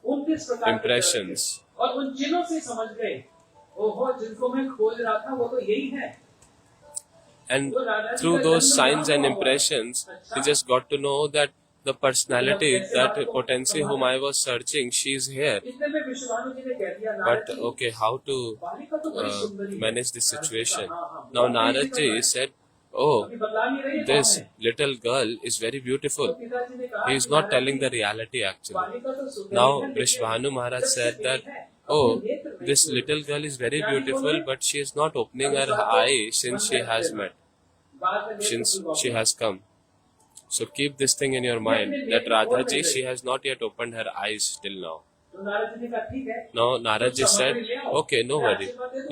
29 प्रकार के impressions. चरण थे। और उन चिन्हों से समझ गए, ओहो जिनको मैं खोज रहा था वो तो यही है। And through those signs and impressions, he just got to know that the personality, that potency whom I was searching, she is here. इतने में विश्वभानु जी ने कह दिया, Narad But ji, okay, how to बालिका तो बड़ी सुंदरी है। manage this situation? हाँ, हाँ, Now बहुत Narad तेजी Ji से said, "Oh, अभी बदला नहीं रही है this कौन है? little girl is very तो beautiful." पिताजी ने कहा He is कि not Narad telling ji, the reality actually. बालिका तो सुंदरी Now है, लेकिन Vrishbhanu Maharaj सबसे said तेज that, है। "Oh, अपने नेत्र में this कोई little girl is very क्या beautiful, बोले? but she is not opening her eye since she has met, बाद में नेत्र since खुलवा she हुआ। has come." So keep this thing in your mind that Radha Ji, she has not yet opened her eyes till now. तो नारद जी ने कहा ठीक है, Now Narad Ji said, "Okay, no worry.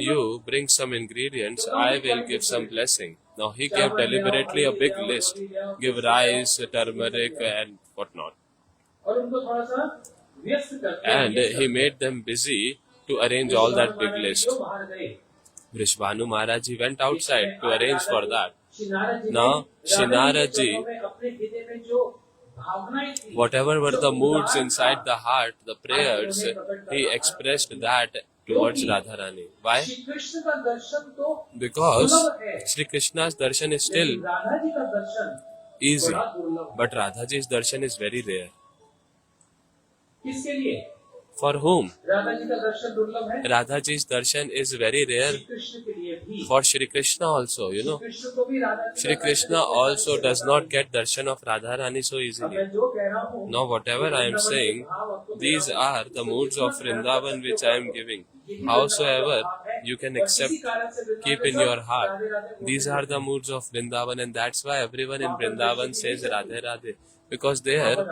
You bring some ingredients, I will give some blessing." Now he gave deliberately a big list. Give rice, turmeric and whatnot. और उनको थोड़ा सा व्यस्त करते हैं and ये he सब। made them busy to arrange all that big Maharaj list. क्यों बाहर गए? Vrishbhanu Maharaj he went outside to arrange for that. Shri Narad ji Now, ने Shri राधा Narad जी ji, के चरणों में अपने हृदय में जो भावनाएं थी, whatever were जो the moods उदार inside था, the heart, the prayers, he expressed that towards Radharani. Why? Shri Krishna का दर्शन तो Because दुर्लभ है, Shri Krishna's darshan is still लेकिन राधा जी का दर्शन easy, बड़ा दुर्लभ है। but Radhaji's darshan is very rare. किसके लिए? For whom? राधा जी का दर्शन दुर्लभ है, Radhaji's darshan is very rare Shri Krishna के लिए भी। for Shri Krishna also, you know. Shri Krishna को भी राधा जी Shri का Krishna दर्शन also does होता not है। get darshan of Radharani so अब easily. मैं जो कह रहा हूँ, Now whatever I am saying, these are the moods of Vrindavan which I am giving. Howsoever you can accept, keep in your heart. These are the moods of Vrindavan, and that's why everyone in Vrindavan says Radhe Radhe. Because there,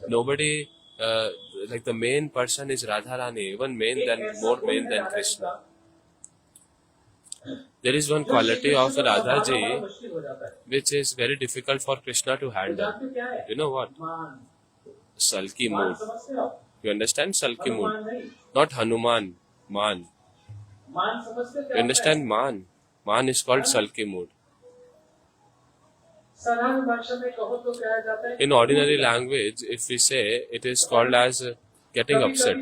nobody, like the main person is Radharani, even more main than Krishna. There is one quality of Radha ji which is very difficult for Krishna to handle. You know what? Sulky mood. You understand Sulky mood? Not Hanuman, Man. You understand Man? Man is called Sulky mood. In ordinary language, if we say, it is called as getting upset.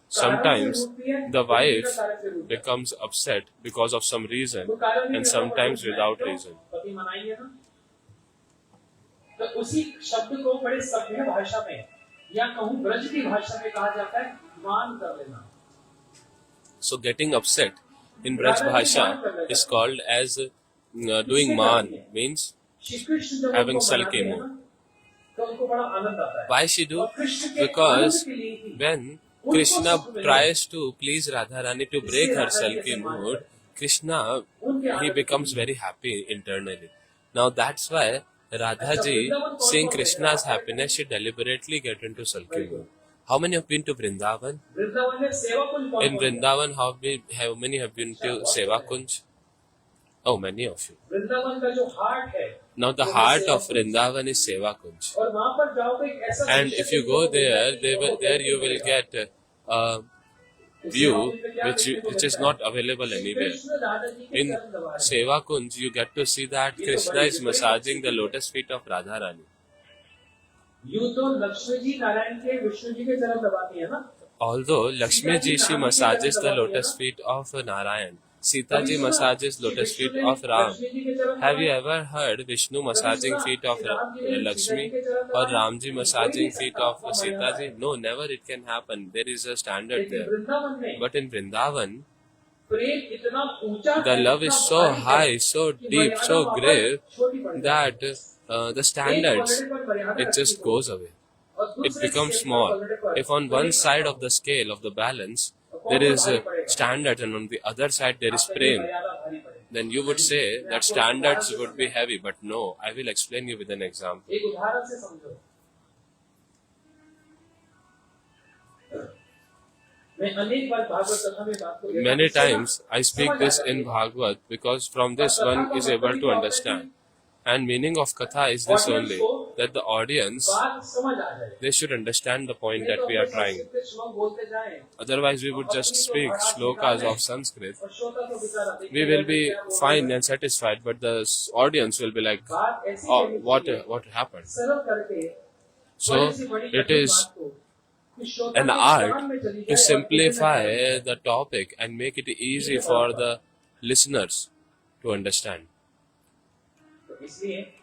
Sometimes the wife becomes upset because of some reason, and sometimes without reason. तो उसी शब्द को बड़े सभ्य भाषा में या कहूँ ब्रज की भाषा में कहा जाता है मान कर लेना. So getting upset in Braj Bhasha is called as doing man, means having sulky mood. Why she do? Because when Krishna tries to please Radharani to break her sulky mood, Krishna, he becomes very happy internally. Now that's why Radhaji, seeing Krishna's happiness, she deliberately get into sulky mood. How many have been to Vrindavan? In Vrindavan, how many have been to Seva Kunj? Oh, many of you. Now the heart of Vrindavan is Seva Kunj. And if you go there, there you will get a view which is not available anywhere. In Seva Kunj, you get to see that Krishna is massaging the lotus feet of Radharani. Although Lakshmi ji, she massages the lotus feet of Narayan, Sita ji massages lotus feet of Ram. Have you ever heard Vishnu massaging feet of Lakshmi or Ram ji massaging feet of Sita ji? No, never it can happen. There is a standard there. But in Vrindavan, the love is so high, so deep, so grave that the standards, it just goes away. It becomes small. If on one side of the scale of the balance there is a standard and on the other side there is prem, then you would say that standards would be heavy. But no, I will explain you with an example. Many times I speak this in Bhagavad because from this one is able to understand. And meaning of Katha is this only, that the audience, they should understand the point that we are trying. Otherwise we would just speak shlokas of Sanskrit. We will be fine and satisfied, but the audience will be like, oh, what happened? So it is an art to simplify the topic and make it easy for the listeners to understand.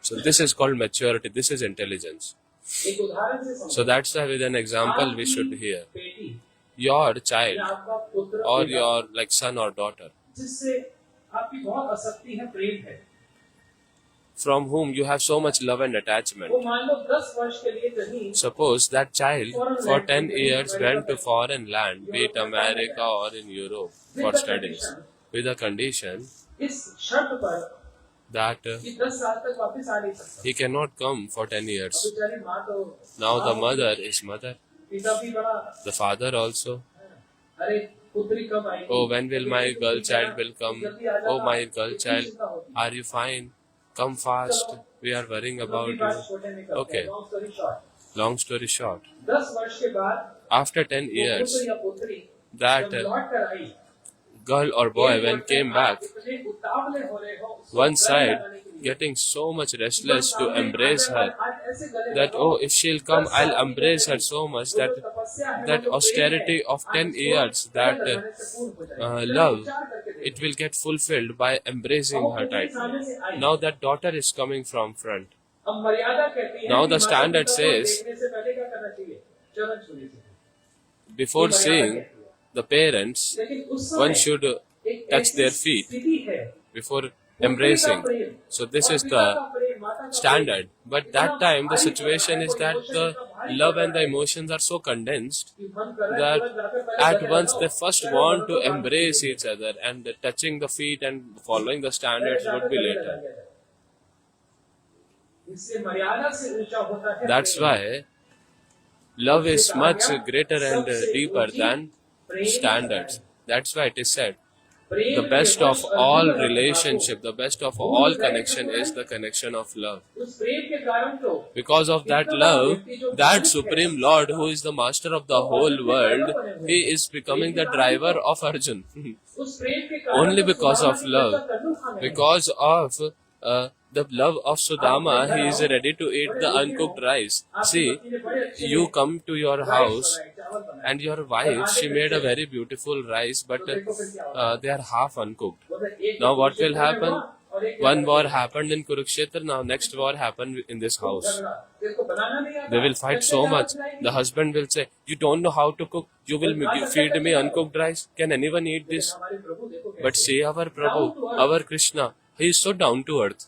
So this is called maturity, this is intelligence. So that's why with an example we should hear. Your child or your like son or daughter, from whom you have so much love and attachment. Suppose that child for 10 years went to foreign land, be it America or in Europe for studies, with a condition that he cannot come for 10 years. Now the mother is mother, the father also. Oh, when will my girl child will come? Oh, my girl child, are you fine? Come fast, we are worrying about you. Okay. Long story short, 10 वर्ष के बाद after 10 वो years, पुत्र या पुत्री that जब लौट कर आई, girl or boy, when came back, इतने उतावले हो रहे हो, उसको one गले side लगाने के लिए, getting so much restless to सामने embrace her, आज ऐसे गले that लगाओ, oh, if she'll come, I'll embrace her so much that जो तपस्या है, that वो जो austerity प्रेम है, of 10 आज years, उसको that गले लगाने से पूर्ण हो जाएगी। love, विचार करके देखो। it will get fulfilled by embracing her tightly. Now that daughter is coming from front. अब मर्यादा कहती है Now कि the standard माता-पिता को says, देखने से पहले क्या करना चाहिए? चरण छूने से। before ये मर्यादा seeing कहती है। the parents, लेकिन उस one समय should एक touch ऐसी their feet स्थिति है, before पुत्री का embracing. प्रेम So this और is पिता the का प्रेम, माता का standard. But that इतना time the भारी situation पड़ is रहा है, that कोई the emotion इतना भारी love पड़ and the रहा है emotions are so condensed कि मन कर रहा है that तुरंत जाकर पहले at गले once लगाओ, they first चरण want बंधो, to बांध embrace दीजिए। each other, and touching the feet and following the पहले standards जाकर would be गले लगा later. दिया जाए। इससे मर्यादा से ऊंचा होता है That's Prem. why love is much greater and deeper than standards. That's why it is said the best of all relationship, the best of all connection is the connection of love. उस प्रेम के कारण तो Because of that love, that Supreme Lord who is the master of the whole world, he is becoming the driver of Arjun. उस प्रेम के कारण Only तो because of Sudama love. ने कच्चा कद्दू खाना है। Because of the love of Sudama, he is ready to eat the uncooked rice. See, you come to your house and your wife, she made a very beautiful rice, but they are half uncooked. Now what will happen? One war happened in Kurukshetra, now next war happened in this house. They will fight so much. The husband will say, you don't know how to cook, you will feed me uncooked rice. Can anyone eat this? But see our Prabhu, our Krishna, he is so down to earth.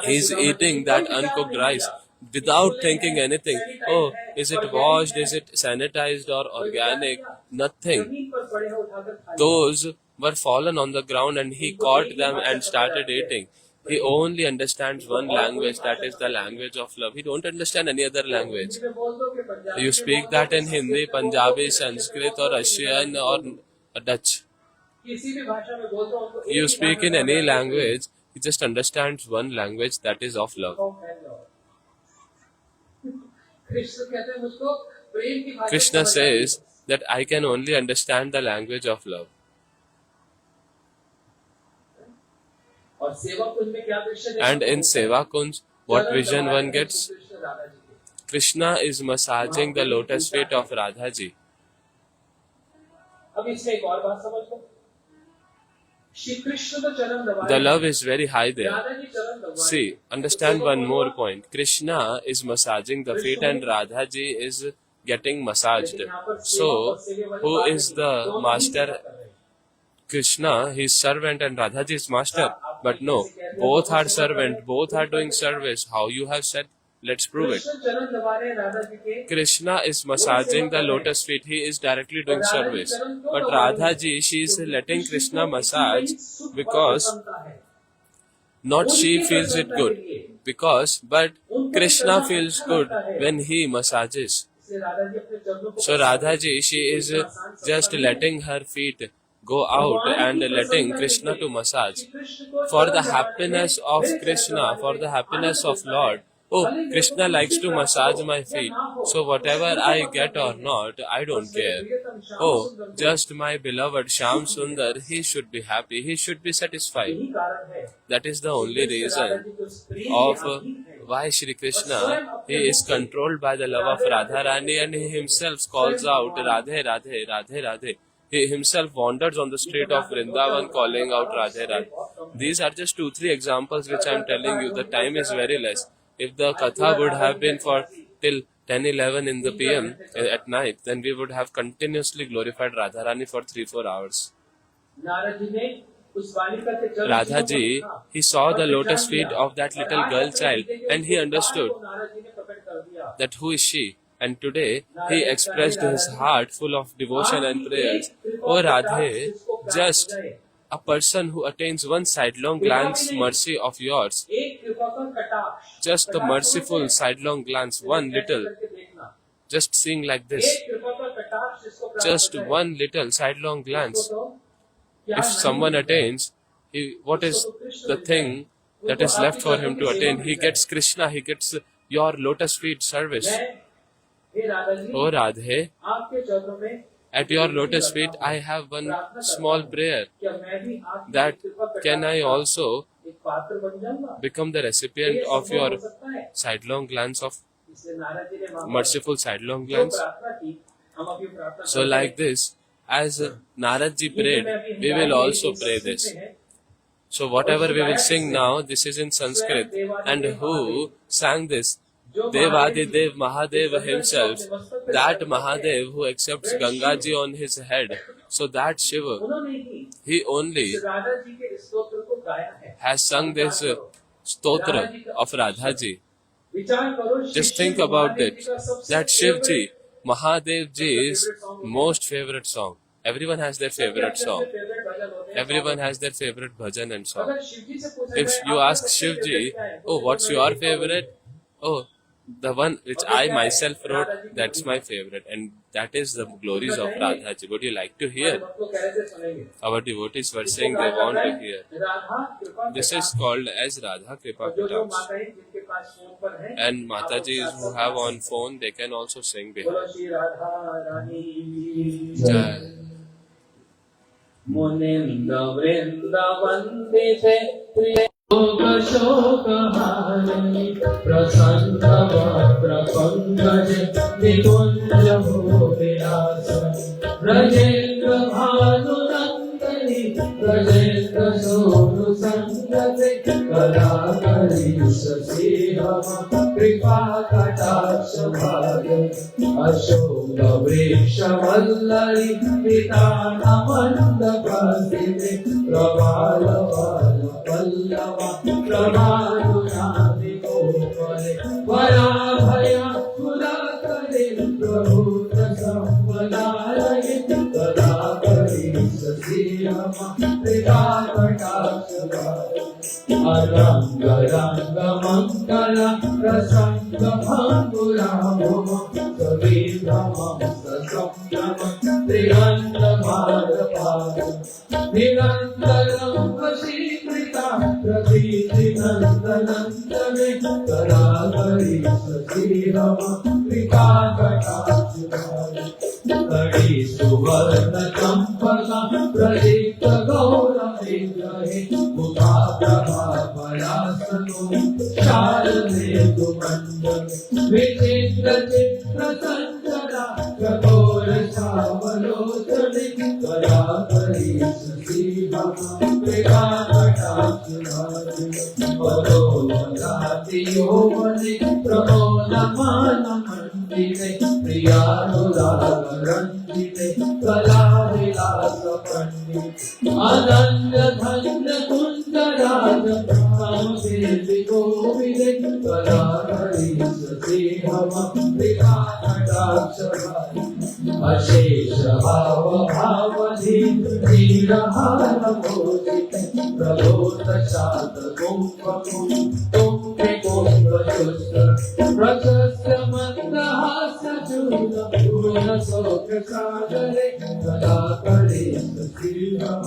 He is eating that uncooked rice without thinking anything. Oh, is it washed? Is it sanitized or organic? Nothing. Those were fallen on the ground and he caught them and started eating. He only understands one language, that is the language of love. He don't understand any other language. You speak that in Hindi, Punjabi, Sanskrit or Russian or Dutch. You speak in any language, he just understands one language, that is of love. Krishna says that I can only understand the language of love. And in Seva Kunj, what vision one gets? Krishna is massaging the lotus feet of Radha ji. The love is very high there. See, understand one more point. Krishna is massaging the feet and Radha ji is getting massaged. So, who is the master? Krishna, his servant, and Radha ji is master. But no, both are servant, both are doing service. How you have said? Let's prove it. Krishna is massaging the lotus feet. He is directly doing service. But Radha ji, she is letting Krishna massage because not she feels it good. But Krishna feels good when he massages. So Radha ji, she is just letting her feet go out and letting Krishna to massage. For the happiness of Krishna, for the happiness of Lord, oh, Krishna likes to massage my feet, so whatever I get or not, I don't care. Oh, just my beloved Shyam Sundar, he should be happy, he should be satisfied. That is the only reason of why Shri Krishna, he is controlled by the love of Radharani and he himself calls out Radhe, Radhe, Radhe, Radhe. He himself wanders on the street of Vrindavan calling out Radhe, Radhe. These are just 2-3 examples which I am telling you. The time is very less. If the katha would have been for till 10-11 in the PM at night, then we would have continuously glorified Radharani for 3-4 hours. Radha ji, he saw the lotus feet of that little girl child and he understood that who is she. And today, he expressed his heart full of devotion and prayers. Oh Radhe, just a person who attains one sidelong glance mercy of yours, just the merciful sidelong glance, one little, just seeing like this, just one little sidelong glance. If someone attains, what is the thing that is left for him to attain? He gets Krishna, he gets your lotus feet service. मैं हे Radha ji O Radhe, आपके चरणों में at your lotus feet I have one small prayer, क्या मैं भी आपकी that कृपा can I कटाक्ष also का एक पात्र बन जाऊंगा? become the ये recipient of संभव your हो सकता है? sidelong glance of इसलिए नारद जी ने मांगा merciful sidelong जो glance. प्रार्थना की हम अभी प्रार्थना So like this, as Narad ji prayed, we will also pray this. So whatever we will sing now, this is in Sanskrit, and who sang this? Devadidev Mahadev himself, that Mahadev who accepts Ganga ji on his head. So that Shiva, उन्होंने ही he only Radha ji के स्तोत्र को गाया है। has sung this stotra of Radha ji. विचार करो Just think about it, that Shiv ji, Mahadev ji's most favorite song. Everyone has their favorite song. Everyone has their favorite bhajan and song. If you ask Shiv ji, oh, what's your favorite? Oh, the one which I myself wrote, that's my favorite. And that is the glories of Radha ji. Would you like to hear? Our devotees were saying they want to hear. This is called as Radha Kripa Kataksh. And Matajis who have on phone, they can also sing behind. Jai. Munindra वृंद वंदिते प्रिय शोक हारिणी प्रसन्न वक्र पंकज निकुंज भो विलास ब्रजेंद्र भानुनंदनी ब्रजेंद्र सोनु संगति कलाकरी शशि कृपा कटाक्ष भाग्य अशोक वृक्ष वल्लरी पितान मंडपति प्रबाल पल्लव प्रमानुनादि कोपरे वराभय सुराकरे प्रभूत संवदारये तदा करी ससीरम पिता कटाक्ष अरंग रंग मंगल प्रसंग भंगुरा भुम सविधम संयम त्रिगंध भारपाद निरंतरम वशीकृता प्रतीति नंदनंदने कराकरी ससीरम कृपा कटाक्ष कड़ी सुवर्ण चंपका प्रदीप्त गौरवे ग्रहे मुखा प्रभा परासनो शारदे दुमंडल विचित्र चित्र संचरा कठोर सावलोचने कराकरी ससीरम कृपा कटाक्ष पदोमदाति यौवने प्रमोदमान मंडिते प्रियानुराग रंजिते कला विलास पंडित आनंद धन्य कुंदराज कामदेवी गोविदे कराकरी ससीरम कृपा कटाक्ष अशेष भाव भावधि नीरहार मोचित प्रबोध शात कुंभकुं तुम्हे कुंभशुष्ट प्रशस्त मंदहास चूल पूर्ण शोक सागरे कराकरी ससीरम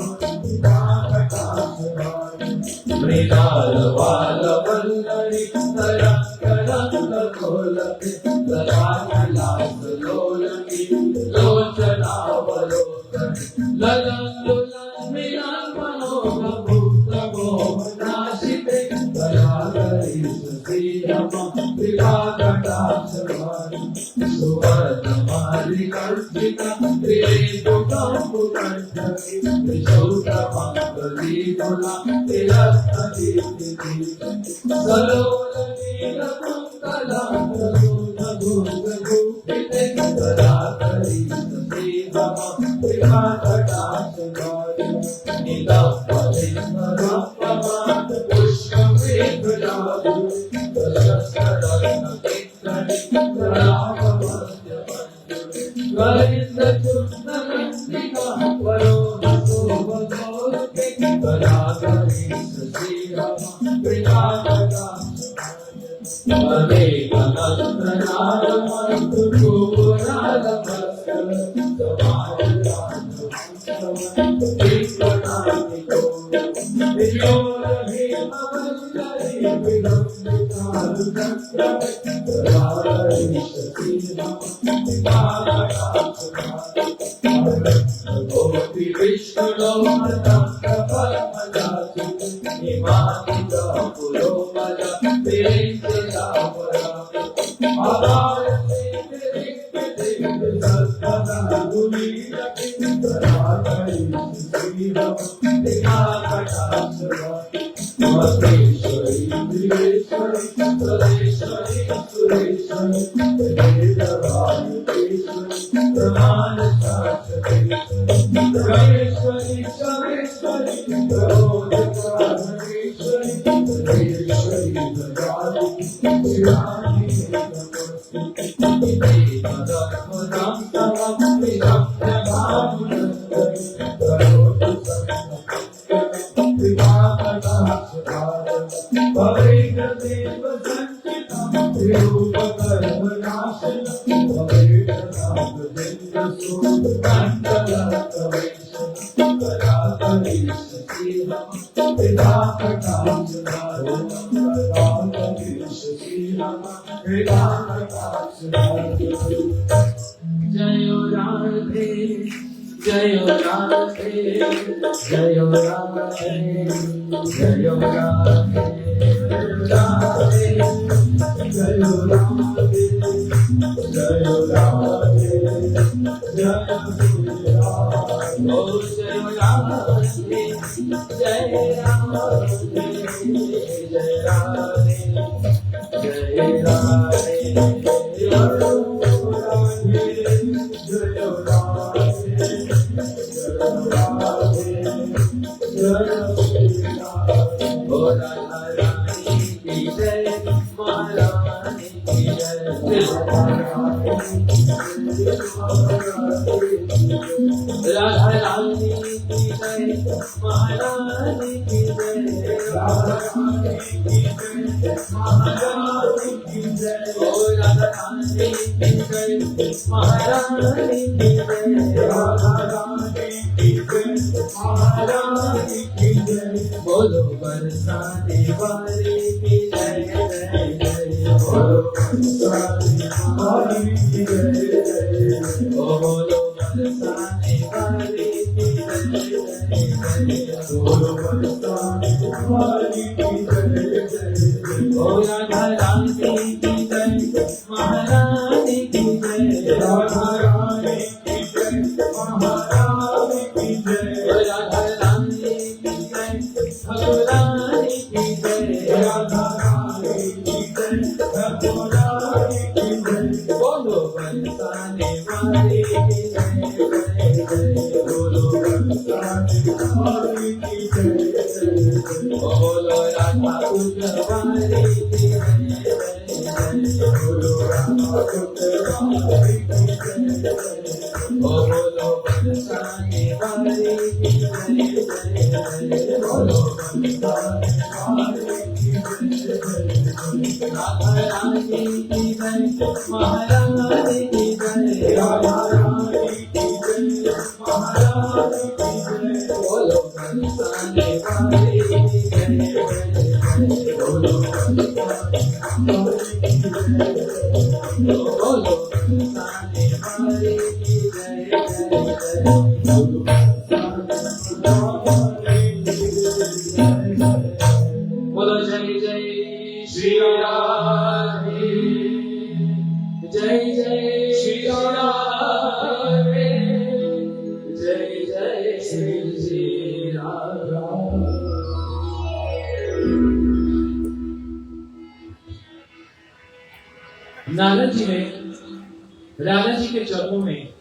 मृणाल बाल वल्लरी तरंग रंग कोलते ललाटलास लोलकी लोचनावलोकन ललन लुलन मिलन मनोग भूत गोमनाशिते कराकरी ससीरम कृपा कटाक्ष सुवर्ण मालिकर्जिता त्रिलोकं पुकण्ठकी त्रिशूल मंगली तुला तिलस्ती सलोल नील कुंतला प्रसून भूग भूपिते कराकरी ससीरम कृपा कटाक्ष निलंबलिंगरापमात पुष्प वेदराजु प्रशस्तरत्न कित्तनि करावमध्य वरिष्ठ चूर्ण कंसिका वरोध शोभगोस्ते कराकरी ससीरम कृपा कटाक्ष अनेक नंदनार मंत्र कुबराल भस्कर समाज नारद जी ने राधा जी के चरणों में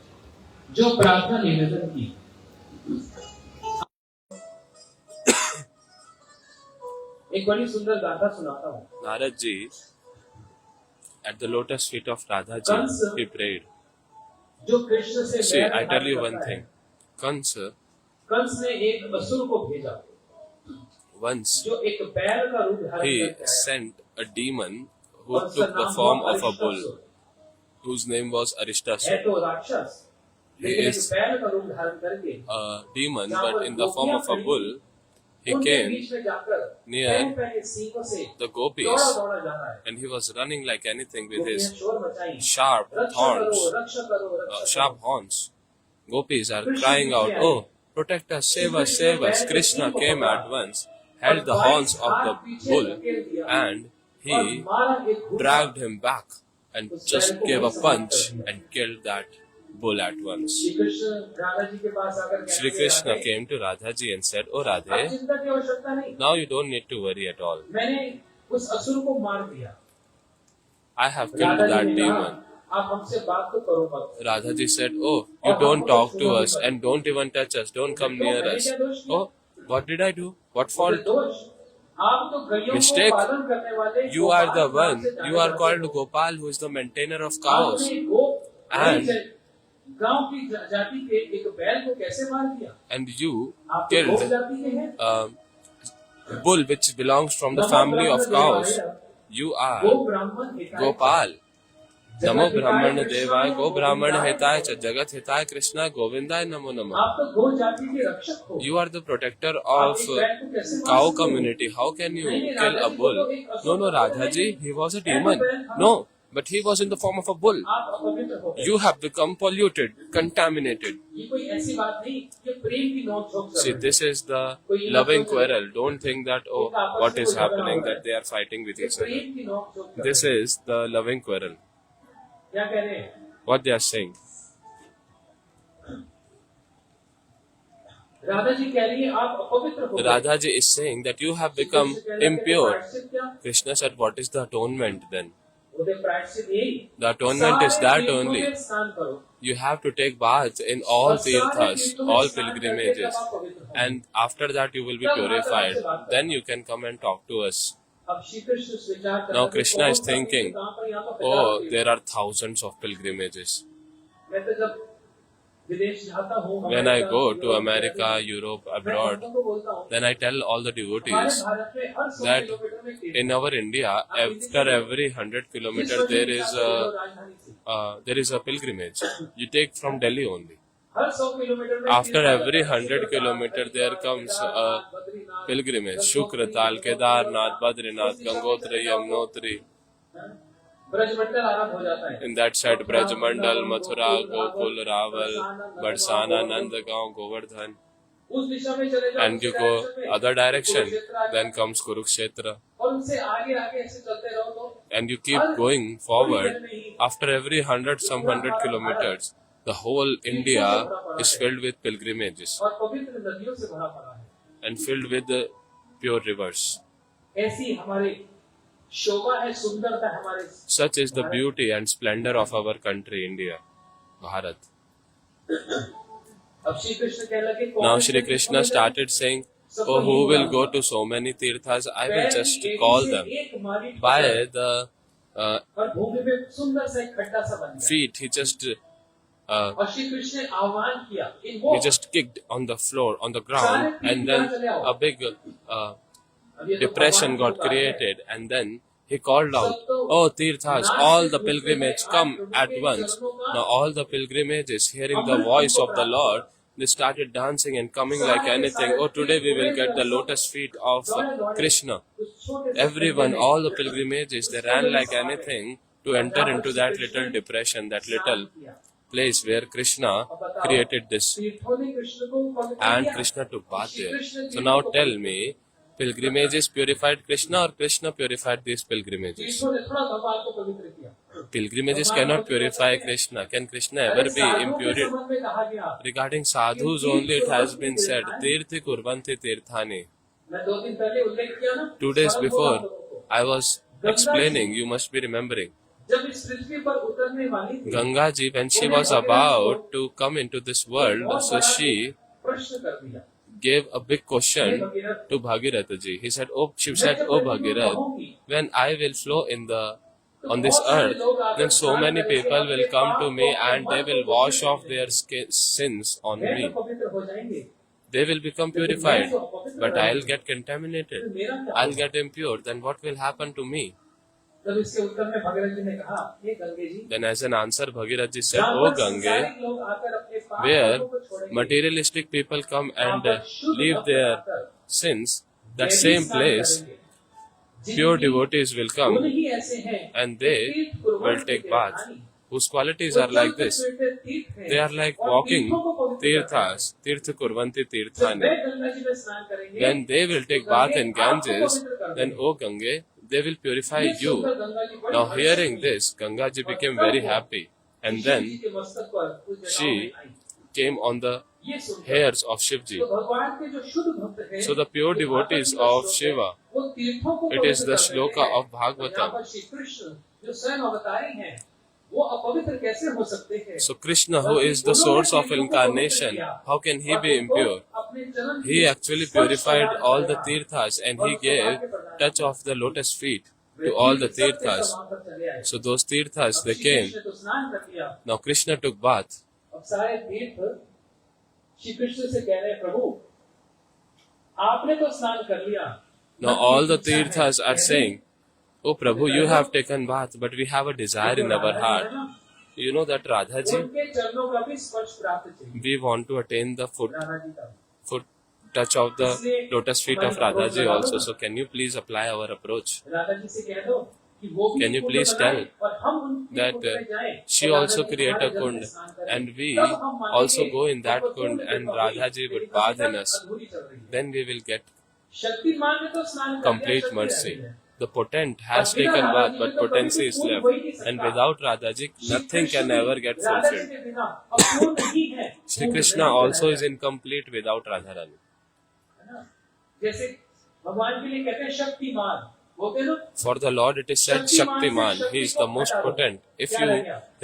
जो प्रार्थना निवेदन की, एक बड़ी सुंदर गाथा सुनाता हूँ। Narad ji, at the lotus feet of Radha ji, he prayed. जो कृष्ण से See, I tell you one thing. Kans ने एक असुर को भेजा, once जो एक बैल का रूप धारण he करता है, sent a demon who took the form of a bull, whose name was है Aristasura. तो राक्षस, He लेकिन एक is बैल का रूप धारण करके a demon, but in the form of a bull, he उनके came बीच में जाकर near पहले सींगों से the gopis दौड़ा जा रहा है। and he was running like anything with गोपियां his शोर मचाई, sharp रक्षा करो, horns, रक्षा करो, रक्षा sharp horns. Gopis are crying out, "Oh, protect us, save us, save us." Krishna came at once, held the horns of the bull, and he dragged him back and just gave a punch and killed that bull at once. Shri Krishna Radha ji के पास आकर Shri Krishna came to Radhaji and said, "Oh अब Radhe, चिंता की आवश्यकता नहीं, now you don't need to worry at all. मैंने उस असुर को मार दिया। I have killed Radha ji that ने कहा, demon." आप हमसे बात तो करो मत। Radhaji said, "Oh, you don't talk to us and don't even touch us. Don't come near us." Oh, what did I do? What fault? दोष, आप तो गैयों को Mistake. पालन करने वाले You are the Gopal one. नाम से जाने You are जाते called हो। Gopal, who is the maintainer of cows. आपने And- गांव की जाति के एक बैल को कैसे मार दिया? And you आप तो killed गोप जाति के हैं। a bull which belongs from the family of cows. You are गो ब्राह्मण हिताय च। Gopal. नमो जगत ब्राह्मण हिताय देवाय कृष्ण गो ब्राह्मण गोविंदाय हिताय च नमः। जगत हिताय कृष्णा गोविंदाय नमो नमः. आप तो गो जाति के रक्षक हो। You are the protector आप of एक बैल को कैसे मार cow सकते हो? community. How can you नहीं, kill a Radha ji bull? को तो एक असुर No, no, को Radhaji, नहीं। he was a ऐसा demon. बैल था। No, but he was in the form of a bull. आप अपवित्र हो गए। You have become polluted, contaminated. ये कोई ऐसी बात नहीं, ये प्रेम की नोक-झोंक चल See, रही है। this is the loving quarrel. Don't think that, oh, what is happening, that they are fighting with ये each other. प्रेम की नोक-झोंक चल रही है। This is the loving quarrel. क्या कह रहे हैं? What they are saying. Radha ji कह रही है आप अपवित्र हो गए। Radhaji is saying that you have become Krishna कह रहे हैं, impure. प्रायश्चित क्या? Krishna said, what is the atonement then? बोले प्रायश्चित यही। The atonement is सारे that तीर्थों only. में स्नान करो। You have to take bath in all और सारे tirthas, तीर्थों में all स्नान करके pilgrimages. तब आप पवित्र हो। And after that you will be purified. Then you can come and talk to us. अब श्री कृष्ण इस विचार कर Now रहे थे, Krishna is कौन सा thinking, तीर्थ कहाँ पर यहाँ पर oh, हजार there तीर्थ। are thousands of pilgrimages. मैं तो जब विदेश जाता हूँ, When I America, go to Europe, America, मैं Europe, abroad, भक्तों को बोलता हूँ, then I tell all the हमारे devotees भारत में हर 100 that किलोमीटर में तीर्थ in our India, after every 100 kilometer, there is a pilgrimage. You take from Delhi only. Her 100 kilometre में After तीर्थ every आता है। 100 kilometer, there comes a Badrinath, pilgrimage. Shukra, Tal, Kedarnath, Badrinath, Gangotri, Yamnotri. Brajmandal आरंभ हो जाता है। In that side, Brajmandal, Mathura, Gokul, Raval, Barsana, Nandagaon, Govardhan. उस दिशा में चले जाओ, And you उसी go direction में other direction, कुरुक्षेत्र आ गया। then comes Kurukshetra. और उनसे आगे आगे ऐसे चलते रहो तो And you keep going forward. After every 100 kilometers, the whole India is filled with pilgrimages और पवित्र नदियों से भरा पड़ा है। and filled with the pure rivers. ऐसी हमारी शोभा है, सुंदरता है हमारे। Such is the beauty and splendor of our country, India, Bharat. अब श्री कृष्ण कहने लगे, कौन Now से Shri तीर्थों Krishna में started saying, oh, who will go to so many tirthas? I will just call them. एक मारी By the और भूमि में सुंदर सा एक खड्डा सा बन गया। feet, he और श्री कृष्ण ने आह्वान किया, he just kicked on the floor, on the ground, and then a big depression got created, and then he called out, oh tirthas, all the pilgrimages come at once. Now all the pilgrimages, hearing the voice of the Lord, they started dancing and coming like anything. Oh, today we will get the lotus feet of Krishna. Everyone, all the pilgrimages, they ran like anything to enter into that little depression, that little place where Krishna created this. And Krishna took bath there. So now tell me, pilgrimages purified Krishna or Krishna purified these pilgrimages? Pilgrimages cannot purify Krishna. Can Krishna ever be impure? Regarding sadhus only it has been said, Tirthi kurvanti tirthani. 2 days before, I was explaining, you must be remembering. Ganga ji, when she was about to come into this world, so she gave a big question to Bhagirath ji. He said, she said, oh Bhagirath, when I will flow on this earth, then so many people will come to me and they will wash off their sins on me. They will become purified, but I'll get contaminated. I'll get impure. Then what will happen to me? Then as an answer, Bhagirath ji said, oh Gange, where materialistic people come and leave their since that वे भी same स्नान place, करेंगे। pure जिनकी devotees will come गुण ही ऐसे हैं and कि they तीर्थ कुर्बान will के take Tirthani. bath, whose qualities वो are like चलते this. फिरते तीर्थ हैं They are like और walking तीर्थों को पवित्र करते हैं। tirthas, tirtha kurvanti जब वे tirthani. गंगा जी में स्नान करेंगे When they will take तो bath गंगे in आपको Ganges, पवित्र कर then देंगे। O Gange, they will purify ये you. सुनकर गंगा जी बड़ी Now हर्षित hearing हुई। this, Gangaji became और very तब वो happy, and शिव then जी के मस्तक पर उस जटाओं she में आई। came on the ये सुनकर hairs of Shivji. तो भगवान के जो शुद्ध भक्त हैं, So the pure वो devotees भागवत का of श्लोक है, Shiva, वो तीर्थों को it is पवित्र the कर रहे shloka हैं। of Bhagavatam. यहाँ पर श्री कृष्ण जो स्वयं अवतारी हैं, वो अपवित्र कैसे हो सकते हैं? So Krishna, who is the source of incarnation, how can he be impure? He actually purified all the tirthas and he gave touch of the lotus feet to all the tirthas. So those tirthas, they came. Now Krishna took bath. अब सारे तीर्थ श्री कृष्ण से कह रहे हैं, प्रभु आपने तो स्नान कर लिया। Now all the tirthas are saying, Oh Prabhu, you have taken bath, but we have a desire in our heart. You know that Radha ji, उनके चरणों का भी स्पर्श प्राप्त चाहिए। we want to attain the foot Radha ji का touch of the lotus feet of Radha ji also. So can you please apply our approach? Radha ji से कह दो कि वो भी Can you कुंड please बनाए tell और हम उनके that कुंड में जाएं she और also Radha ji create a हमारे जल kund में स्नान करें। and we तब हम मानेंगे also go in that कि kund वो and पूर्ण Radha ji कृपा would हुई, bath in लेकिन us. अधूरी चल रही है। Then we will get Shaktimaan ने तो स्नान कर लिया, complete शक्ति mercy. रहती है। The potent has taken bath, but potency is left. And without Radhaji, nothing can ever get Radha ji fulfilled. के बिना अपूर्ण ही है। Shri Krishna also is incomplete without Radharani. है ना? जैसे भगवान के लिए कहते हैं शक्तिमान, बोलते ना For the Lord it is said Shaktiman, He is the most potent. If you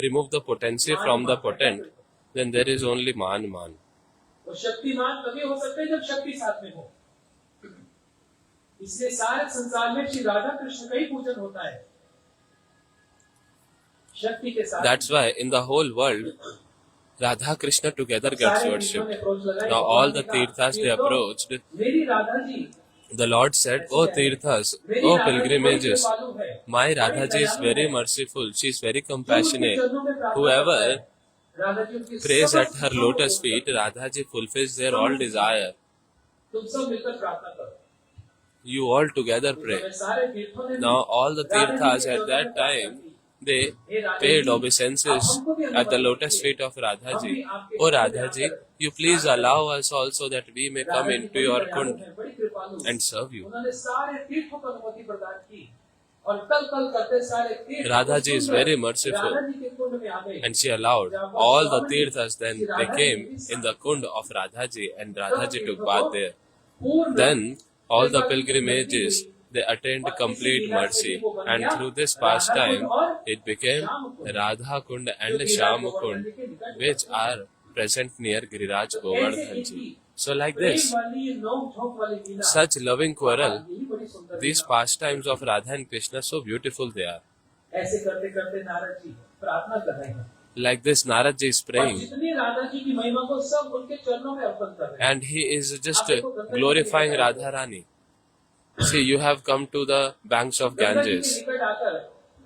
remove the potency from the potent, then there is only Man. वो शक्तिमान तभी हो सकते हैं जब शक्ति साथ में हो। इसलिए सारे संसार में श्री राधा कृष्ण का ही पूजन होता है शक्ति के साथ। That's why in the whole world, Radha Krishna together gets worshipped. Now all the tirthas they approached, मेरी Radha ji, the Lord said, O tirthas, O pilgrimages, my Radha ji is very merciful, she is very compassionate. Whoever Radha ji उनकी prays सब at her lotus feet, Radha ji fulfills their all desire. तुम सब मिलकर प्रार्थना करो। You all together pray. सारे तीर्थों ने Now all the tirthas at that time, they paid obeisances at the lotus feet of Radha ji. Oh Radha ji, you please allow us also that we may come into your kund बड़ी कृपालु and serve you. उन्होंने सारे तीर्थों को अनुमति प्रदान की और तल करते सारे तीर्थ Radha ji is very merciful Radha ji के कुंड में आ गए। and she allowed all the tirthas. Then they came in the kund of Radha ji and Radha ji took bath there. पूर्ण Then all the pilgrimages, they attained complete mercy, and through this pastime it became Radha Kund and Shyam Kund, which are present near Giriraj Govardhan ji. So like this, such loving quarrel, these pastimes of Radha and Krishna, so beautiful they are. ऐसे करते करते नारद जी प्रार्थना कर रहे हैं Like this, Narad ji is और praying, जितनी राधा जी की महिमा को सब उनके चरणों में अर्पण कर रहे हैं। and he is just glorifying Radharani. See, you have come to the banks of Ganga ji के Ganges. निकट आकर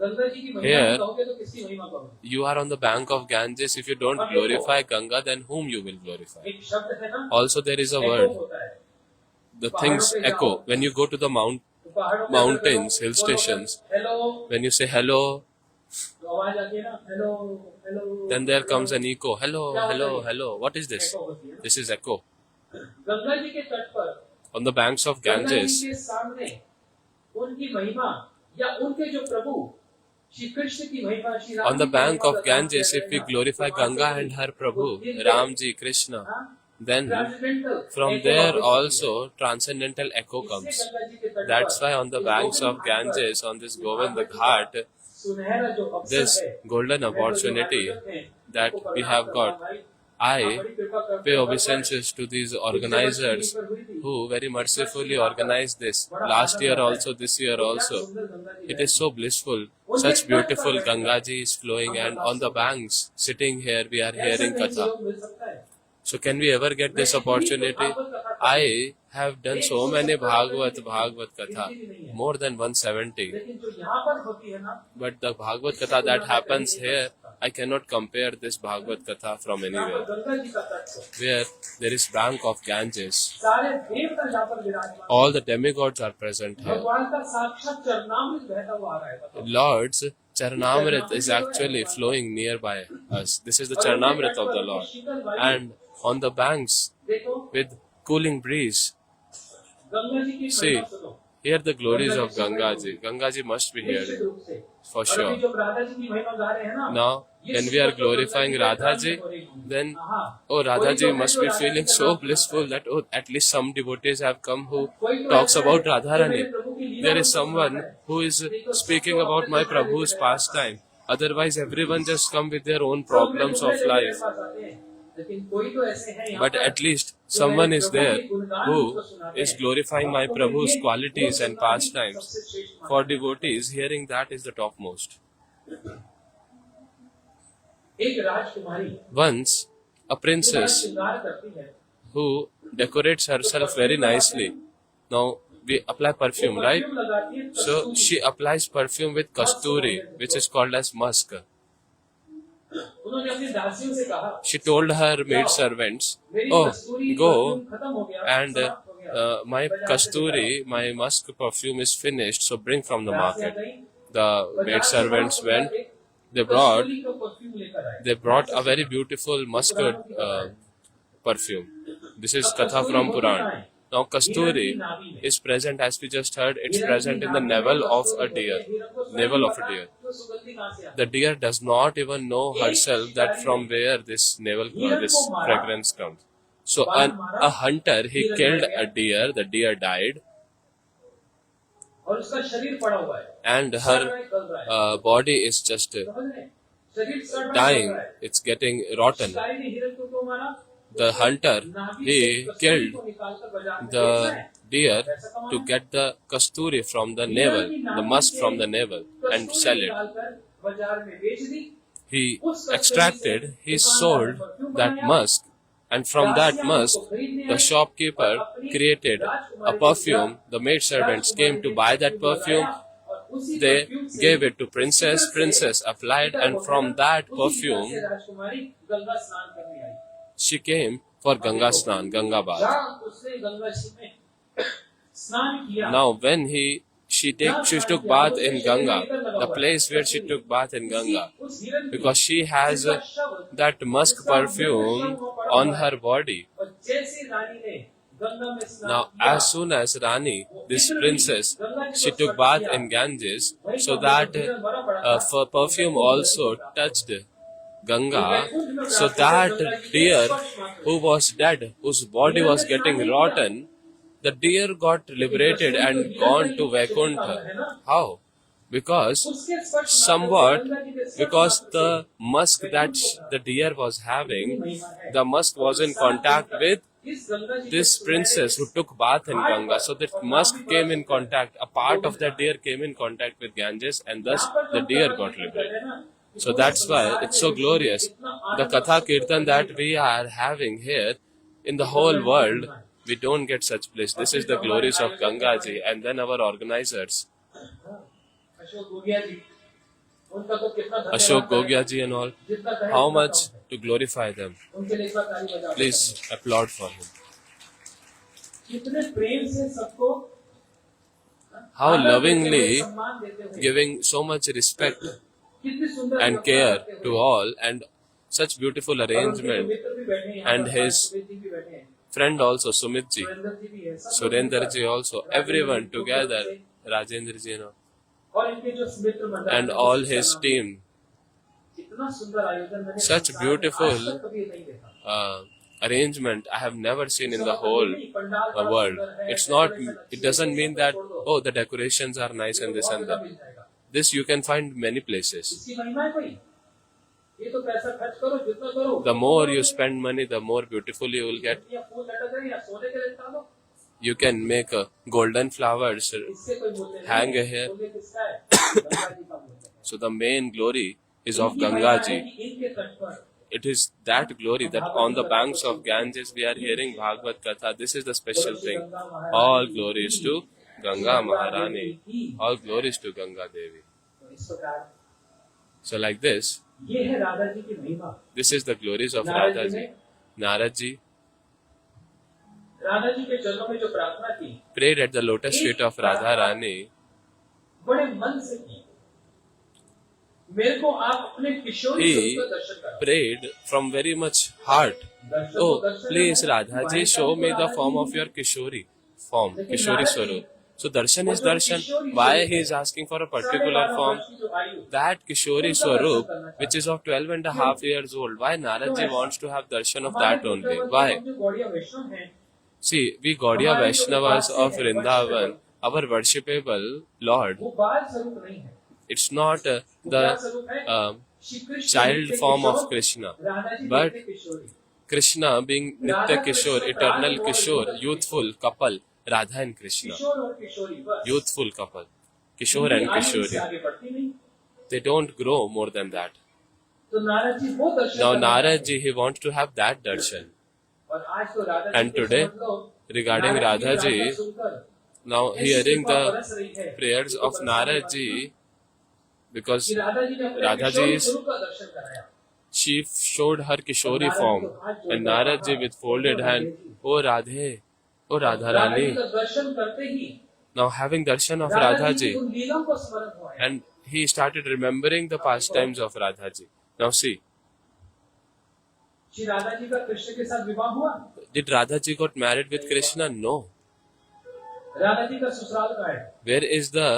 गंगा जी की महिमा Here, कहोगे तो किसकी महिमा कहोगे? You are on the bank of Ganges. If you don't glorify Ganga, then whom you will glorify? एक शब्द है ना, Also, there is a echo word. होता है। The things echo. When you go to the तो पहाड़ों पे mountains, अगर hill बोलो, stations, hello, when you say hello, तो आवाज आती है ना, hello hello, then there comes an echo. Hello, hello, hello. What is this? echo होती है ना। This is echo. Ganga ji के तट पर On the banks of Ganga ji Ganges, के सामने उनकी महिमा या उनके जो प्रभु श्री कृष्ण की महिमा, श्री राम on the जी की bank महिमा of का Ganges, गान if we करते हैं glorify ना, तो Ganga वहाँ से and her वो Prabhu, दिव्य, Ramji, Krishna, हाँ, then transcendental from echo there वापस होती है। also transcendental echo इससे comes. गंगा जी के तट That's पर why on the इस banks गोविंद of घाट पर Ganges, on this ये Govind भागवत Ghat, का सुनहरा जो अवसर this है, golden मैं तो जो opportunity आयोजक हैं, that उनको we प्रणाम have करता got, हूँ भाई। आप I बड़ी कृपा करते pay हो, obeisances to these organizers who very mercifully organized this. बड़ा Last आनंद year आता है। also, this year क्या also. सुंदर गंगा जी It है। is so blissful. उनके Such तट beautiful पर Ganga ji is flowing, and on the banks, sitting here, we are ऐसा hearing नहीं Katha. योग मिल सकता है। So can we ever get this opportunity? I have done so many Bhagavad Katha, more than 170. लेकिन जो यहाँ पर होती है ना, But the Bhagavad Katha that happens here I cannot compare this Bhagavad Katha from यहाँ पर anywhere. गंगा जी का तट है, Where there is bank of Ganges, सारे देवता यहाँ पर विराजमान, all the demigods are present here. भगवान का साक्षात चरणामृत बहता हुआ आ रहा है, बताओ। Lord's Charanamrit is actually flowing nearby us. This is the Charanamrit of the Lord. And on the banks, देखो with cooling breeze, Ganga ji की see, महिमा सुनो, hear the glories of Ganga Ji. Ganga Ji must be निश्चित here, रूप से। for और अभी sure. जब राधा जी की महिमा गा रहे हैं ना, Now, when we are glorifying Radha Ji, then, oh, Radha Ji must be feeling so blissful that, oh, at least some devotees have come who talks about Radharani. There is someone who is speaking about my Prabhu's pastime. Otherwise, everyone just come with their own problems of life. But at least someone is there who is glorifying my Prabhu's qualities and pastimes. For devotees, hearing that is the topmost. एक राजकुमारी Once, a princess श्रृंगार करती है, who decorates herself very nicely. Now, we apply perfume, right? Perfume लगाती है, So, she applies perfume with kasturi, which is called as musk. उन्होंने अपनी दासियों से कहा, She told her maid servants, मेरी oh, कस्तूरी go परफ्यूम खत्म हो गया, and समाप्त हो गया। my kasturi, my musk perfume is finished, so bring from the market. The maid servants went, they brought कस्तूरी का परफ्यूम लेकर आए। they brought a very beautiful musk perfume. This is Katha from Puran. Now Kasturi is present, as we just heard, it's present in the navel of a deer. Navel of a deer. तो सुगंधी कहाँ से आती The deer does not even know herself that from where this navel, this fragrance comes. So a hunter, he killed a deer, the deer died, है? और उसका शरीर पड़ा हुआ है, and her body is just समझ रहे हैं? शरीर सड़ रहा है, dying, सड़ रहा है। it's getting rotten. शिकारी ने हिरण को मारा, The hunter, नाभि he से कस्तूरी killed को निकालकर बाजार में बेचना the है। deer to get the kasturi from the navel, the musk from the navel, and Kasturi sell it. निकालकर बाजार में बेच दी, He extracted, he sold that musk, and from that musk, the shopkeeper created a perfume. The maidservants came to buy that perfume. और उसी They perfume से gave it to princess applied, and from that perfume, उसी राजकुमारी गंगा स्नान करने आई। she came for Ganga Snan, Ganga Bath. जहाँ उसने गंगा जी में स्नान किया, Now, when she took bath in Ganga, the place where she took bath in Ganga, उस हिरण की because she has that musk perfume on her body. और जैसे रानी ने गंगा में स्नान Now, किया, as soon as Rani, this princess, she took bath in Ganges, so that perfume also touched Ganga, so that deer who was dead, whose body was getting rotten, the deer got liberated and gone to Vaikuntha. How? Because because the musk that the deer was having, the musk was in contact with this princess who took bath in Ganga. So that musk came in contact, a part of the deer came in contact with Ganges, and thus the deer got liberated. So that's why it's so glorious. The Katha Kirtan that we are having here, in the whole world, we don't get such bliss. This is the glories of Ganga Ji, and then our organizers, Ashok Gogia जी, उनका तो कितना धन्यवाद Ashok है। Gogya Ji and all. जितना कहे How उतना much कम है। to glorify them? उनके लिए एक बार ताली बजाओ। Please applaud for him. कितने प्रेम से सबको How आदर देते हुए, lovingly सम्मान देते हुए, giving so much respect कितनी सुंदर and व्यवहार care करते to हुए। all, and such beautiful और उनके जो arrangement. मित्र भी बैठे हैं यहाँ And पर, his सुरेंद्र जी भी बैठे हैं, Friend also, Sumit Ji, Surendra जी भी है, सब लोग Surendra मिलकर Ji also, everyone together, Rajendra Ji and all, और इनके जो मित्र मंडल and हैं, all उसका his नाम- team. इतना सुंदर आयोजन मैंने Such संसार में beautiful आज तक कभी नहीं देखा। Arrangement I have never seen in the whole world. It's not, it doesn't mean that, oh, the decorations are nice and this and that. This you can find many places. इसकी महिमा है कोई? ये तो पैसा खर्च करो, जितना करो। The more you spend money, the more beautiful you will get. या फूल लटक रहे हैं, या सोने के लिए डालो, You can make golden flowers. इससे कोई बोलते नहीं। Hang a hair. बोले किसका है? गंगा जी का बोलते हैं। So the main glory is of इनकी Ganga महिमा है Ji. कि इनके तट पर It is that glory that on the banks of Ganges we are hearing Bhagavad Katha. This is the special thing. All glories to Ganga Maharani. All glories to Ganga Devi. तो इस प्रकार So like this, ये है राधा जी की महिमा। this is the glories of Narad Radha ji ji. ने Narad ji Radha ji के चरणों में जो प्रार्थना की, prayed at the lotus feet of Radha Rani. बड़े मन से की, मेरे को आप अपने किशोरी He स्वरूप का दर्शन कराओ। prayed from very much heart. Darshan Oh, तो दर्शन please है, Radha ji, show me the form of your Kishori form, Kishori Swarup. So darshan is darshan. Why he is asking for a particular form? That Kishori Swarup, which is of 12.5 years old, why Narad ji wants to have darshan of that only? Why? See, we Gaudiya Vaishnavas of Vrindavan, our worshipable Lord, वो बाल स्वरूप नहीं है, it's not the child form of Krishna, Radha ji but नित्य किशोरी। Krishna being Nitya Kishore, eternal Kishore, youthful couple, Radha and Krishna, किशोर और किशोरी बस, youthful couple, Kishore and आयु से Kishori. आगे बढ़ती नहीं। They don't grow more than that. तो नारद जी वो दर्शन Now करना Narad चाहते ji, he wants to have that darshan. हैं। और आज तो राधा जी And के today, समझ लो, regarding नारद Radha की ji, प्रार्थना सुनकर now hearing कृपा the बरस रही है, prayers तो of बरसाने Narad वाली ji, because कि राधा जी ने अपने Radha ji किशोरी is- स्वरूप का दर्शन कराया। she showed her Kishori form, and Narad ji with folded hand, Oh Radhe, Oh Radha Radha ji Rani. का दर्शन करते ही Now having darshan of Radha Radha ji ji, की उन लीलाओं को स्मरण हुआ है। and he started remembering the pastimes of Radha ji. Now see, Shri Radha ji का कृष्ण के साथ विवाह हुआ, did Radha ji got married with Krishna? No. Radha ji का ससुराल का है, Where is the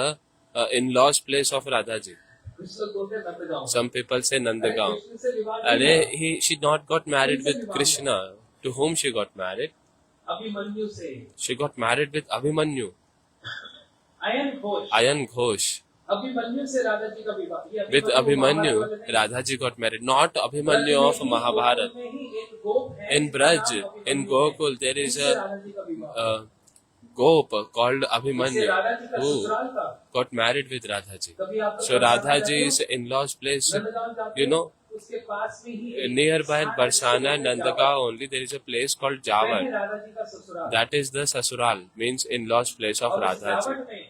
in-laws place of Radha ji? Krishna को बोलते हैं Nandgaon. Some people say Nandagaon. Krishna से विवाह नहीं हुआ। She not got married with Krishna. To whom she got married? Abhimanyu से, She got married with Abhimanyu, Ayan Ghosh, Ayan Ghosh. Abhimanyu से राधा जी का विवाह। ये With महाभारत Abhimanyu, वाले नहीं। Radha ji got married. Not Abhimanyu of Mahabharata. में ही एक गोप है, In जिसका Braj, नाम in अभिमन्यु Gokul, है। there is उससे a राधा जी का विवाह। Gop called इससे Abhimanyu राधा जी का who ससुराल का। got married with Radha ji. कभी आप So Radha ji's in-laws place, Nandgaon जाते you हो, know, उसके पास में ही एक nearby स्थान है, Barsana, जिसको बोलते हैं Nandagaon only, there is a place called जावट। वह है Javat. राधा जी का ससुराल। That is the Sasural, means in-laws place of और उस Radha ji. जावट में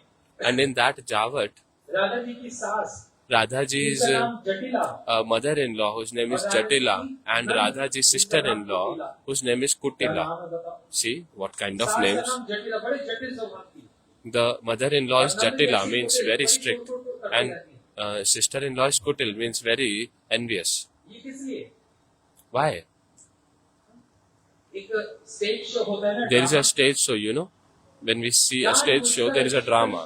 And in that Javat, Radha ji की सास, Radha ji's जिसका नाम जटिला, mother-in-law, whose name is Jatila, and Radha ji's sister-in-law, whose name is क्या Kutila. नाम है बताओ? See what kind of सास का names? नाम जटिला, बड़े जटिल स्वभाव की। The mother-in-law is Jatila, means very strict, and sister-in-law is Kutil, means very envious. ये किस लिए? Why? एक स्टेज शो होता है ना, There is a stage show, you know. When we see a stage show, there is a drama.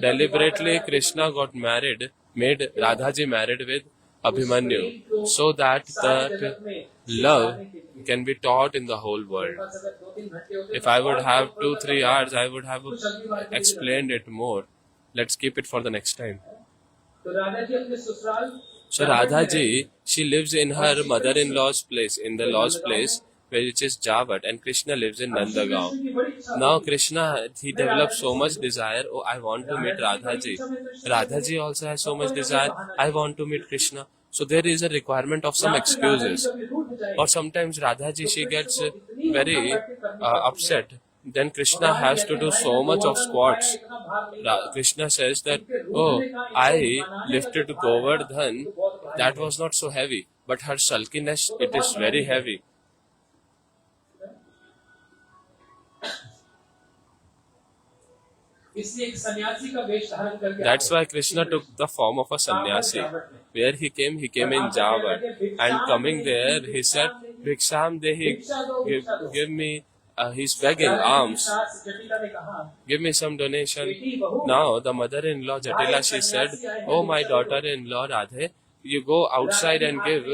Deliberately, Krishna got married, made Radha ji married with Abhimanyu, so that that love can be taught in the whole world. If I would have 2-3 hours, I would have explained it more. Let's keep it for the next time. तो राधा जी अपने ससुराल, So Radha ji, she lives in her mother-in-law's place, in the law's place, which is Javat, and Krishna lives in Nandagaon. Krishna की बड़ी इच्छा Now थी। Krishna, he developed so much desire. Oh, I want to meet Radha ji. Radha ji also has so much desire. I want to meet Krishna. So there is a requirement of some excuses. Or sometimes Radha ji, she gets very upset. Then Krishna has to do so much of squats. Krishna says that, oh, I lifted Govardhan. That was not so heavy. But her sulkiness, it is very heavy. इसलिए एक सन्यासी का वेश धारण करके That's why Krishna took the form of a sannyasi. Where he came in Javat. And coming there, he said, Bhiksham Dehi, give me, he's begging alms, जटिला ने कहा, give me some donation. बेटी बहू, Now the mother-in-law Jatila, she said, oh my daughter-in-law Radhe, you go outside and give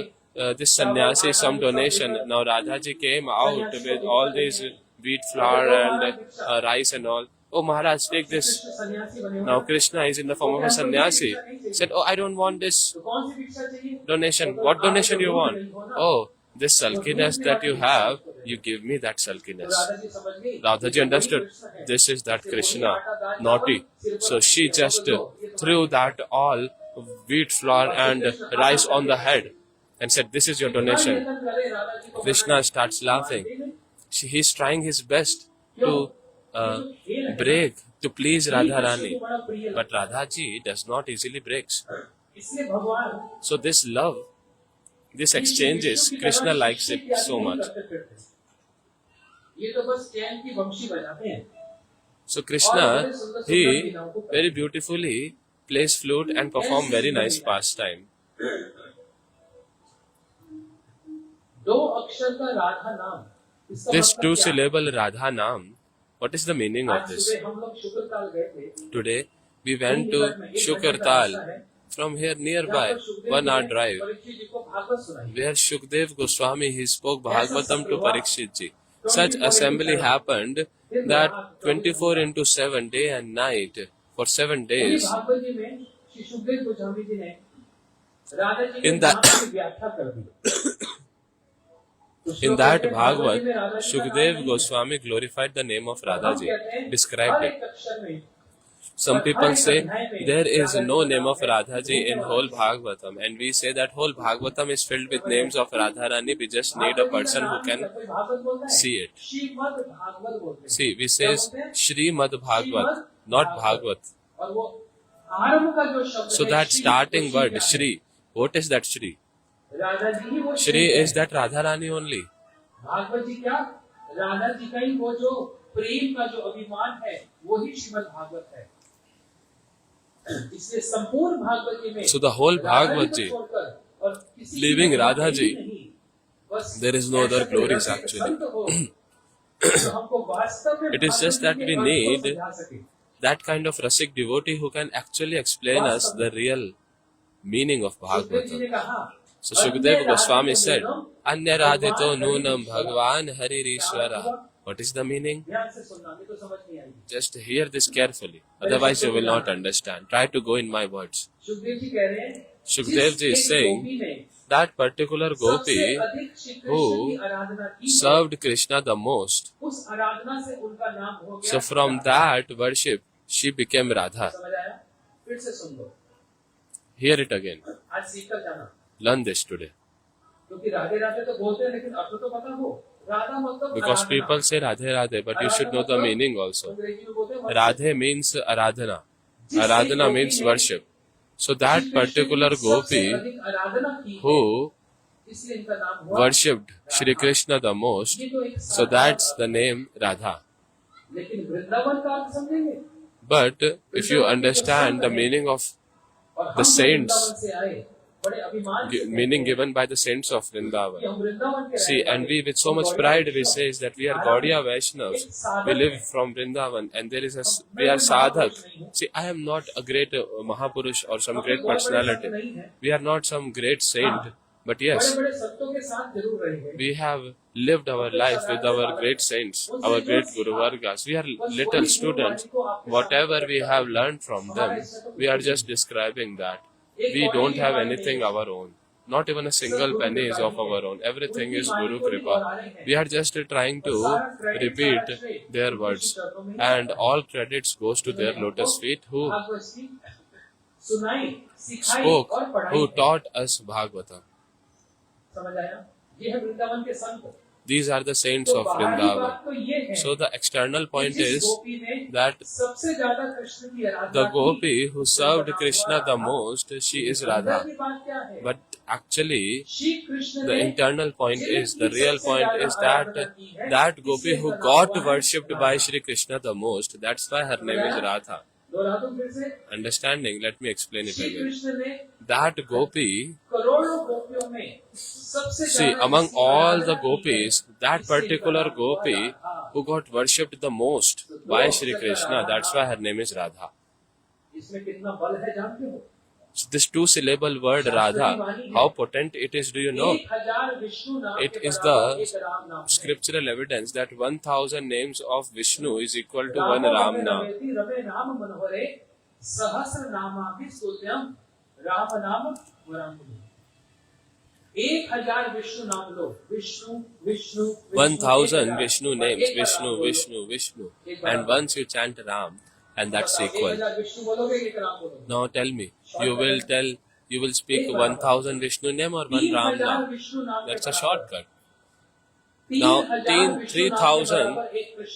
this sannyasi some donation. Now Radha ji came out with all these wheat flour and rice and all. Oh Maharaj, take this. सन्यासी बने Now Krishna is in the form of a sannyasi. Said, oh, I don't want this तो कौन सी भिक्षा चाहिए? donation. What donation you want? Oh, this sulkiness that you have, you give me that sulkiness. Radha ji समझ गई, Radhaji understood, this is that Krishna, naughty. So she just threw that all wheat flour and rice on the head and said, this is your donation. Krishna starts laughing. He's trying his best to break, to please Radharani. But Radhaji does not easily breaks. इसलिए भगवान So this love, this exchanges, Krishna likes it so much. ये तो बस चैन की बंशी बजाते हैं. So Krishna, he very beautifully plays flute and perform very nice pastime. दो अक्षर का राधा नाम. This two-syllable Radha Naam, what is the meaning of आज this? सुबह हम लोग शुक्रताल गए थे. Today we went to Shukartal from here nearby, 1 hour drive, Parikshit जी को भागवत सुनाई. where Shukdev Goswami he spoke Bhagavatam to Parikshit ji. Such assembly happened that 24 into 7 day and night for 7 days. Bhagavat जी में श्री सुखदेव गोस्वामी जी ने राधा जी In के that- नाम की व्याख्या कर दी. In that Bhagavat, Shukdev Goswami glorified the name of Radha ji, described it. Some people say there is no name of Radha ji in whole Bhagavatam, and we say that whole Bhagavatam is filled with names of Radharani. We just need a person who can see it. See, we say Srimad Bhagavat, not Bhagavat. So that starting word Shri, what is that Shri? Shri is that Radharani only. Bhagavat जी क्या राधा जी का ही वो जो प्रेम का जो अभिमान है वही श्रीमद् भागवत है. इसलिए संपूर्ण भागवत जी में So the whole Bhagavad ji, और किसी leaving Radha ji, नहीं, बस there is no other ऐसे glories रसिक actually. संत हो, तो हमको वास्तव में It is just that Bhagavat we जी के need अर्थ को समझा सके. That kind of Rasik devotee who can actually explain us the real meaning of Sukhdev ji ने Bhagavatam. कहा So Shukdev Goswami said, Anya Radhito Nunam Bhagavan Haririshwara. What is the meaning? ध्यान से सुनना, नहीं तो समझ नहीं आएगी. Just hear this carefully. Otherwise you will not understand. Try to go in my words. Sukhdev ji कह रहे हैं Shukdev ji is जिस saying गोपी ने that particular सबसे gopi अधिक श्री कृष्ण who की आराधना की है, served Krishna the most. उस आराधना से उनका नाम हो गया. So from that worship, she became Radha. समझ आया? फिर से सुन लो. Hear it again. आज सीख कर जाना. Learn this today. क्योंकि राधे राधे तो बोलते हैं लेकिन अर्थ तो पता हो. राधा मतलब Because Aradhana. people say Radhe Radhe, but you should know the meaning also. अंग्रेजी में बोलते हैं worship. Radhe means Aradhana. जिस Aradhana गोपी means ने worship. So that Shri Krishna particular की सबसे gopi अधिक आराधना की है, who इसलिए इनका नाम हुआ. worshipped Shri Krishna the most, ये तो एक so साधारण that's बात the है. name Radha. लेकिन वृंदावन का अर्थ समझेंगे. But if you understand the meaning of और The हम saints, वृंदावन से आए, बड़े अभिमान से meaning कहते हैं given by the saints of कि Vrindavan. हम वृंदावन के See, रहने and वाले we with so much Gaudiya pride we Vaishnav, say is that we are Gaudiya Vaishnavas. We live from Vrindavan and there is we are sadhak. See, I am not a great Mahapurush or some great personality. नहीं है. We are not some great saint. But yes, बड़े बड़े संतों के साथ जरूर रहे हैं. we have lived our life with our great saints, our great Guru Vargas. We are little students. Whatever we have learned from them, we are just describing that. We don't have anything our own. Not even a single penny is of our own. Everything is Guru Kripa. We are just trying to repeat their words. And all credits goes to their lotus feet who Bhagavat की सुनाई, सिखाई spoke, और पढ़ाई who है. taught us Bhagavatam. समझ आया? ये है वृंदावन के संत. These are the saints तो of बाहरी Vrindavan. बात तो ये है So the external कि point जिस is गोपी ने that सबसे ज्यादा कृष्ण की आराधना the की, gopi who served उसका नाम Krishna हुआ the Radha. most, she is अंदर Radha. की बात क्या है? But actually, Shri Krishna the ने internal point is, the जिनकी real सबसे point ज्यादा is that आराधना की है, that gopi इसलिए who इनका got नाम हुआ है worshipped by Shri Krishna the most, that's why her name is Radha. दोहरा दूं फिर से. Understanding? Let me explain it Shri again. Krishna ने That gopi, करोड़ों गोपियों में सबसे see, ज्यादा among जिसकी all आराधना the की है, gopis, that इसलिए particular इनका नाम हुआ gopi Radha. who got worshipped the most by Shri Krishna, that's why her name is Radha. इसमें कितना बल है जानते हो? So this two-syllable word Radha, how potent it is, do you know? 1000 Vishnu नाम It के is बराबर the एक राम नाम है. scriptural evidence that 1000 names of Vishnu is equal to one रामो Ram रमे Naam. रमेति रमे नाम मनोहरे सहस्र नामाभि स्तुत्यम राम नाम वरानने. 1000 विष्णु नाम लो. Vishnu Vishnu 1000 Vishnu names, Vishnu, Vishnu, Vishnu. And once you chant Ram, and that's equal. 1000 Vishnu बोलोगे, एक राम बोलोगे. Now tell me, you will speak 1000 Vishnu name or one Ram 3000 Naam? Vishnu नाम के That's a बराबर. shortcut. Now, 3,000 3,000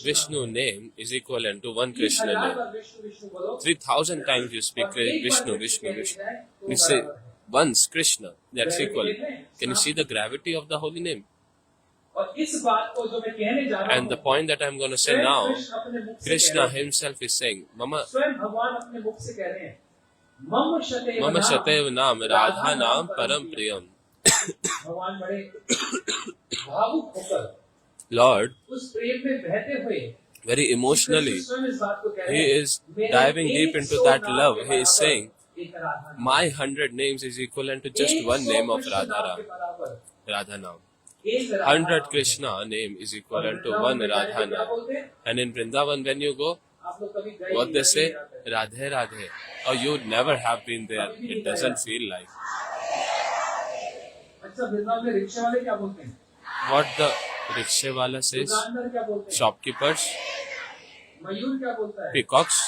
Vishnu name is equivalent to one Krishna name. Vishnu बोलो 3,000 times you speak Vishnu, Vishnu, Vishnu. You say once Krishna, that's equal. Can you see the gravity of the holy name? और इस बात को जो मैं कहने जा रहा And the हूँ point that I'm going to say स्वयं now, कृष्ण अपने मुख से कह Krishna रहे हैं, himself is saying, Mama स्वयं भगवान अपने मुख से कह रहे हैं मम शतेव Mama नाम, Shatev Naam Radha Naam Param Priyam. भगवान बड़े भावुक होकर Lord, उस प्रेम में बहते हुए very emotionally, स्वयं इस बात को कह रहे he हैं, is मेरे diving deep into 100 that नाम love. के He is बराबर saying, एक राधा नाम, my 100 names is equivalent to just one 100 name of Krishna Radha नाम के Ram, बराबर Radha Naam. एक राधा 100 नाम है। Krishna name is और equivalent to वृंदावन one में जाने Radha पे क्या Naam. बोलते हैं? And in Vrindavan, when you go, आप लोग कभी गए what they नहीं, say, नहीं जाते। Radhe Radhe. Or you never have been there. It doesn't feel like. अच्छा वृंदावन में रिक्शे वाले क्या बोलते हैं? What the rickshawala says, दुकानदार क्या बोलते हैं? shopkeepers, मयूर क्या बोलता है? peacocks,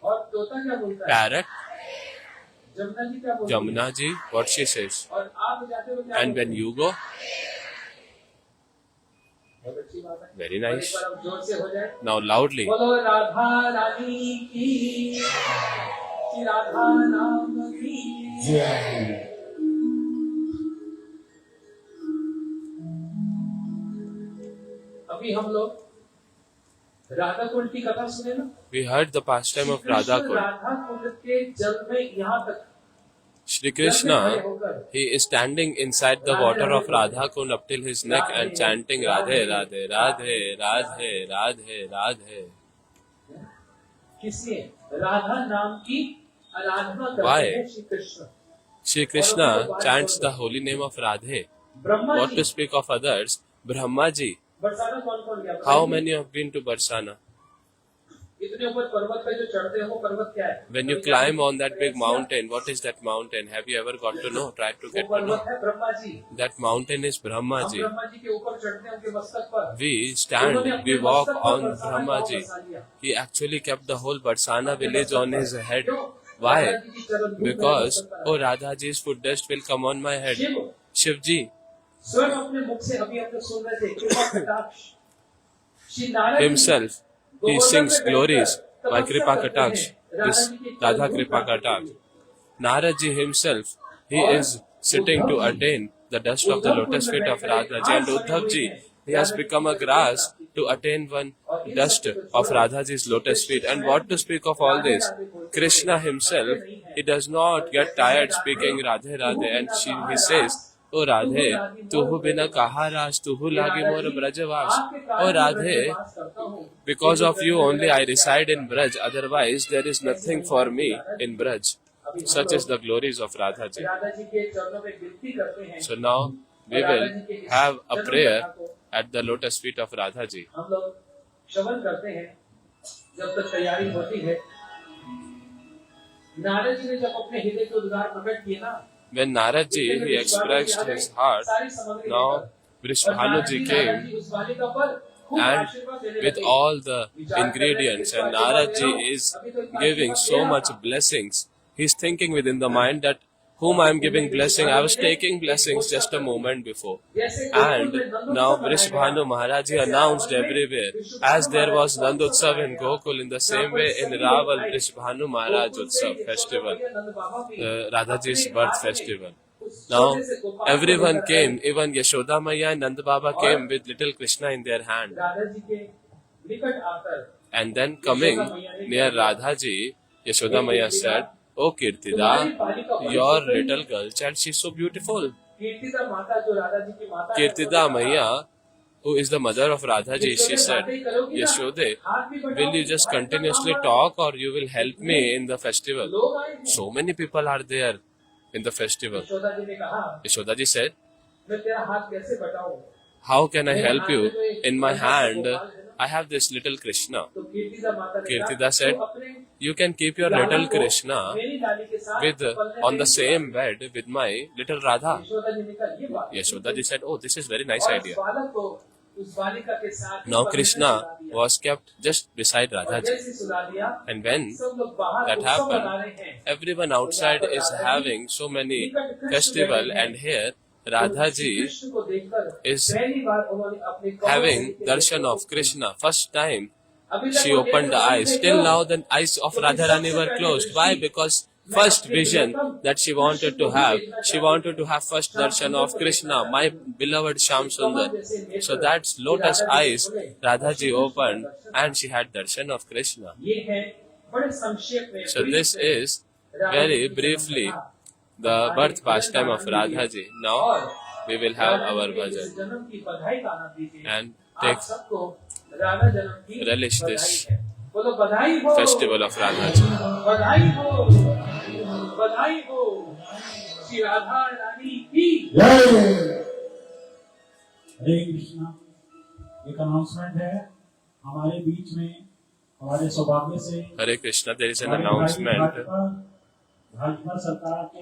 और तोता क्या बोलता है? parrot, जमुना जी क्या बोलती है? Jamuna ji, what she says. और आप जाते हो क्या And बोलते when हैं? you go, बहुत अच्छी बात है। very और nice. एक बार अब जोर से हो जाए। Now loudly. बोलो राधा रानी की, श्री राधा नाम की। अभी हम लोग राधा कुंड की कथा सुने ना? We heard the pastime of Radha Krishna Kund. Radha Kund के जल में यहाँ तक Shri Krishna, he is standing inside the water of Radha Kund up till his neck and chanting Radhe Radhe, Radhe, Radhe, Radhe, Radhe. किसलिए? राधा नाम की आराधना करते Why? हैं Shri Krishna. Shri Krishna chants the holy name of Radhe. Brahma What ji, to speak of others? Brahma ji. Barsana कौन कौन गया? How many have been to Barsana? इतने ऊपर पर्वत पे जो चढ़ते हैं वो पर्वत क्या है? When you climb on that big mountain, what is that mountain? Have you ever got to know? Try to वो get to know. पर्वत है Brahma ji. That mountain is Brahma हम ji. ब्रह्मा जी के ऊपर चढ़ते हैं उनके मस्तक पर। We उन्होंने stand, अपने we walk मस्तक पर on बरसाना Brahma गाँव ji. बसा लिया। He actually kept the whole Barsana village on his head. क्यों? Why? राधा जी की चरण धूल में Because, मस्तक पर oh Radhaji's foot dust will come on my head. Shiv Shivji, स्वयं अपने मुख से अभी हम लोग सुन रहे थे कृपा कटाक्ष Shri Narayan ji himself, he sings glories by Kripa Kataksh, this Radha Kripa Kataksh. Narad ji himself, he is sitting to attain the dust of the lotus feet of Radha ji. And Uddhav ji, he has become a grass to attain one dust of Radha ji's lotus feet. And what to speak of all this? Krishna himself, he does not get tired speaking Radhe Radhe. And he says, O Radhe, tuhu bina kaha ras, tuhu lage mor brajavas. O Radhe, because of you only I reside in Braj, otherwise there is nothing for me in Braj. Such is the glories of Radha ji. Radha ji के चरणों में विनती करते हैं। So now we will have a prayer at the lotus feet of Radha ji. हम लोग श्रवण करते हैं जब तक तैयारी होती है। नारद जी ने जब अपने हृदय के उद्गार प्रकट किए ना, When Narad ji he expressed his heart, now Vrishbhanu ji came and with all the ingredients, and Narad ji is giving so much blessings. He's thinking within the mind that whom I am giving blessing, I was taking blessings just a moment before. And now Vrishbhanu Maharaj ji announced everywhere, as there was Nandotsav in Gokul, in the same way in Raval Vrishbhanu Maharaj Utsav festival, Radhaji's birth festival. Now everyone came, even Yashoda Maya and Nanda Baba came with little Krishna in their hand. And then coming near Radhaji, Yashoda Maya said, "Oh Kirtida, your little girl child, she is so beautiful." Kirtida Maya, who is the mother of Radhaji, she said, "Yashode, will you just continuously talk or you will help me in the festival? So many people are there in the festival." Yashoda ji said, "How can I help you? In my hand, I have this little Krishna." Kirtida said, "You can keep your little Krishna with on the same bed with my little Radha." Yashoda ji said, "Oh, this is very nice idea." Now Krishna was kept just beside Radha ji. And when that happened, everyone outside is having so many festival, and here Radha तो ji Krishna को देखकर is पहली बार उन्होंने अपने कमर having से darshan of Krishna. First time अभी तक she वो opened the नेत्र बंद eyes. थे, Till क्यों? now the eyes of Radharani were closed. Why? Because first vision that she wanted to have, she wanted to have first darshan of Krishna, my beloved Shyam Sundar. So that's lotus eyes Radha ji opened and she had darshan of Krishna. ये है बड़े संक्षेप में So this is very briefly the birth pastime of Radha ji. Now we will have our bhajan जन्म की बधाई का आनंद लीजिए and आप take सबको राधा जन्म की relish बधाई this है। बोलो बधाई हो, festival of Radha ji. बधाई हो, बधाई हो श्री राधा रानी की। हरे कृष्णा। एक अनाउंसमेंट है हमारे बीच में, हमारे सौभाग्य से Hare Krishna, there is an हमारे announcement. भाजपा सरकार के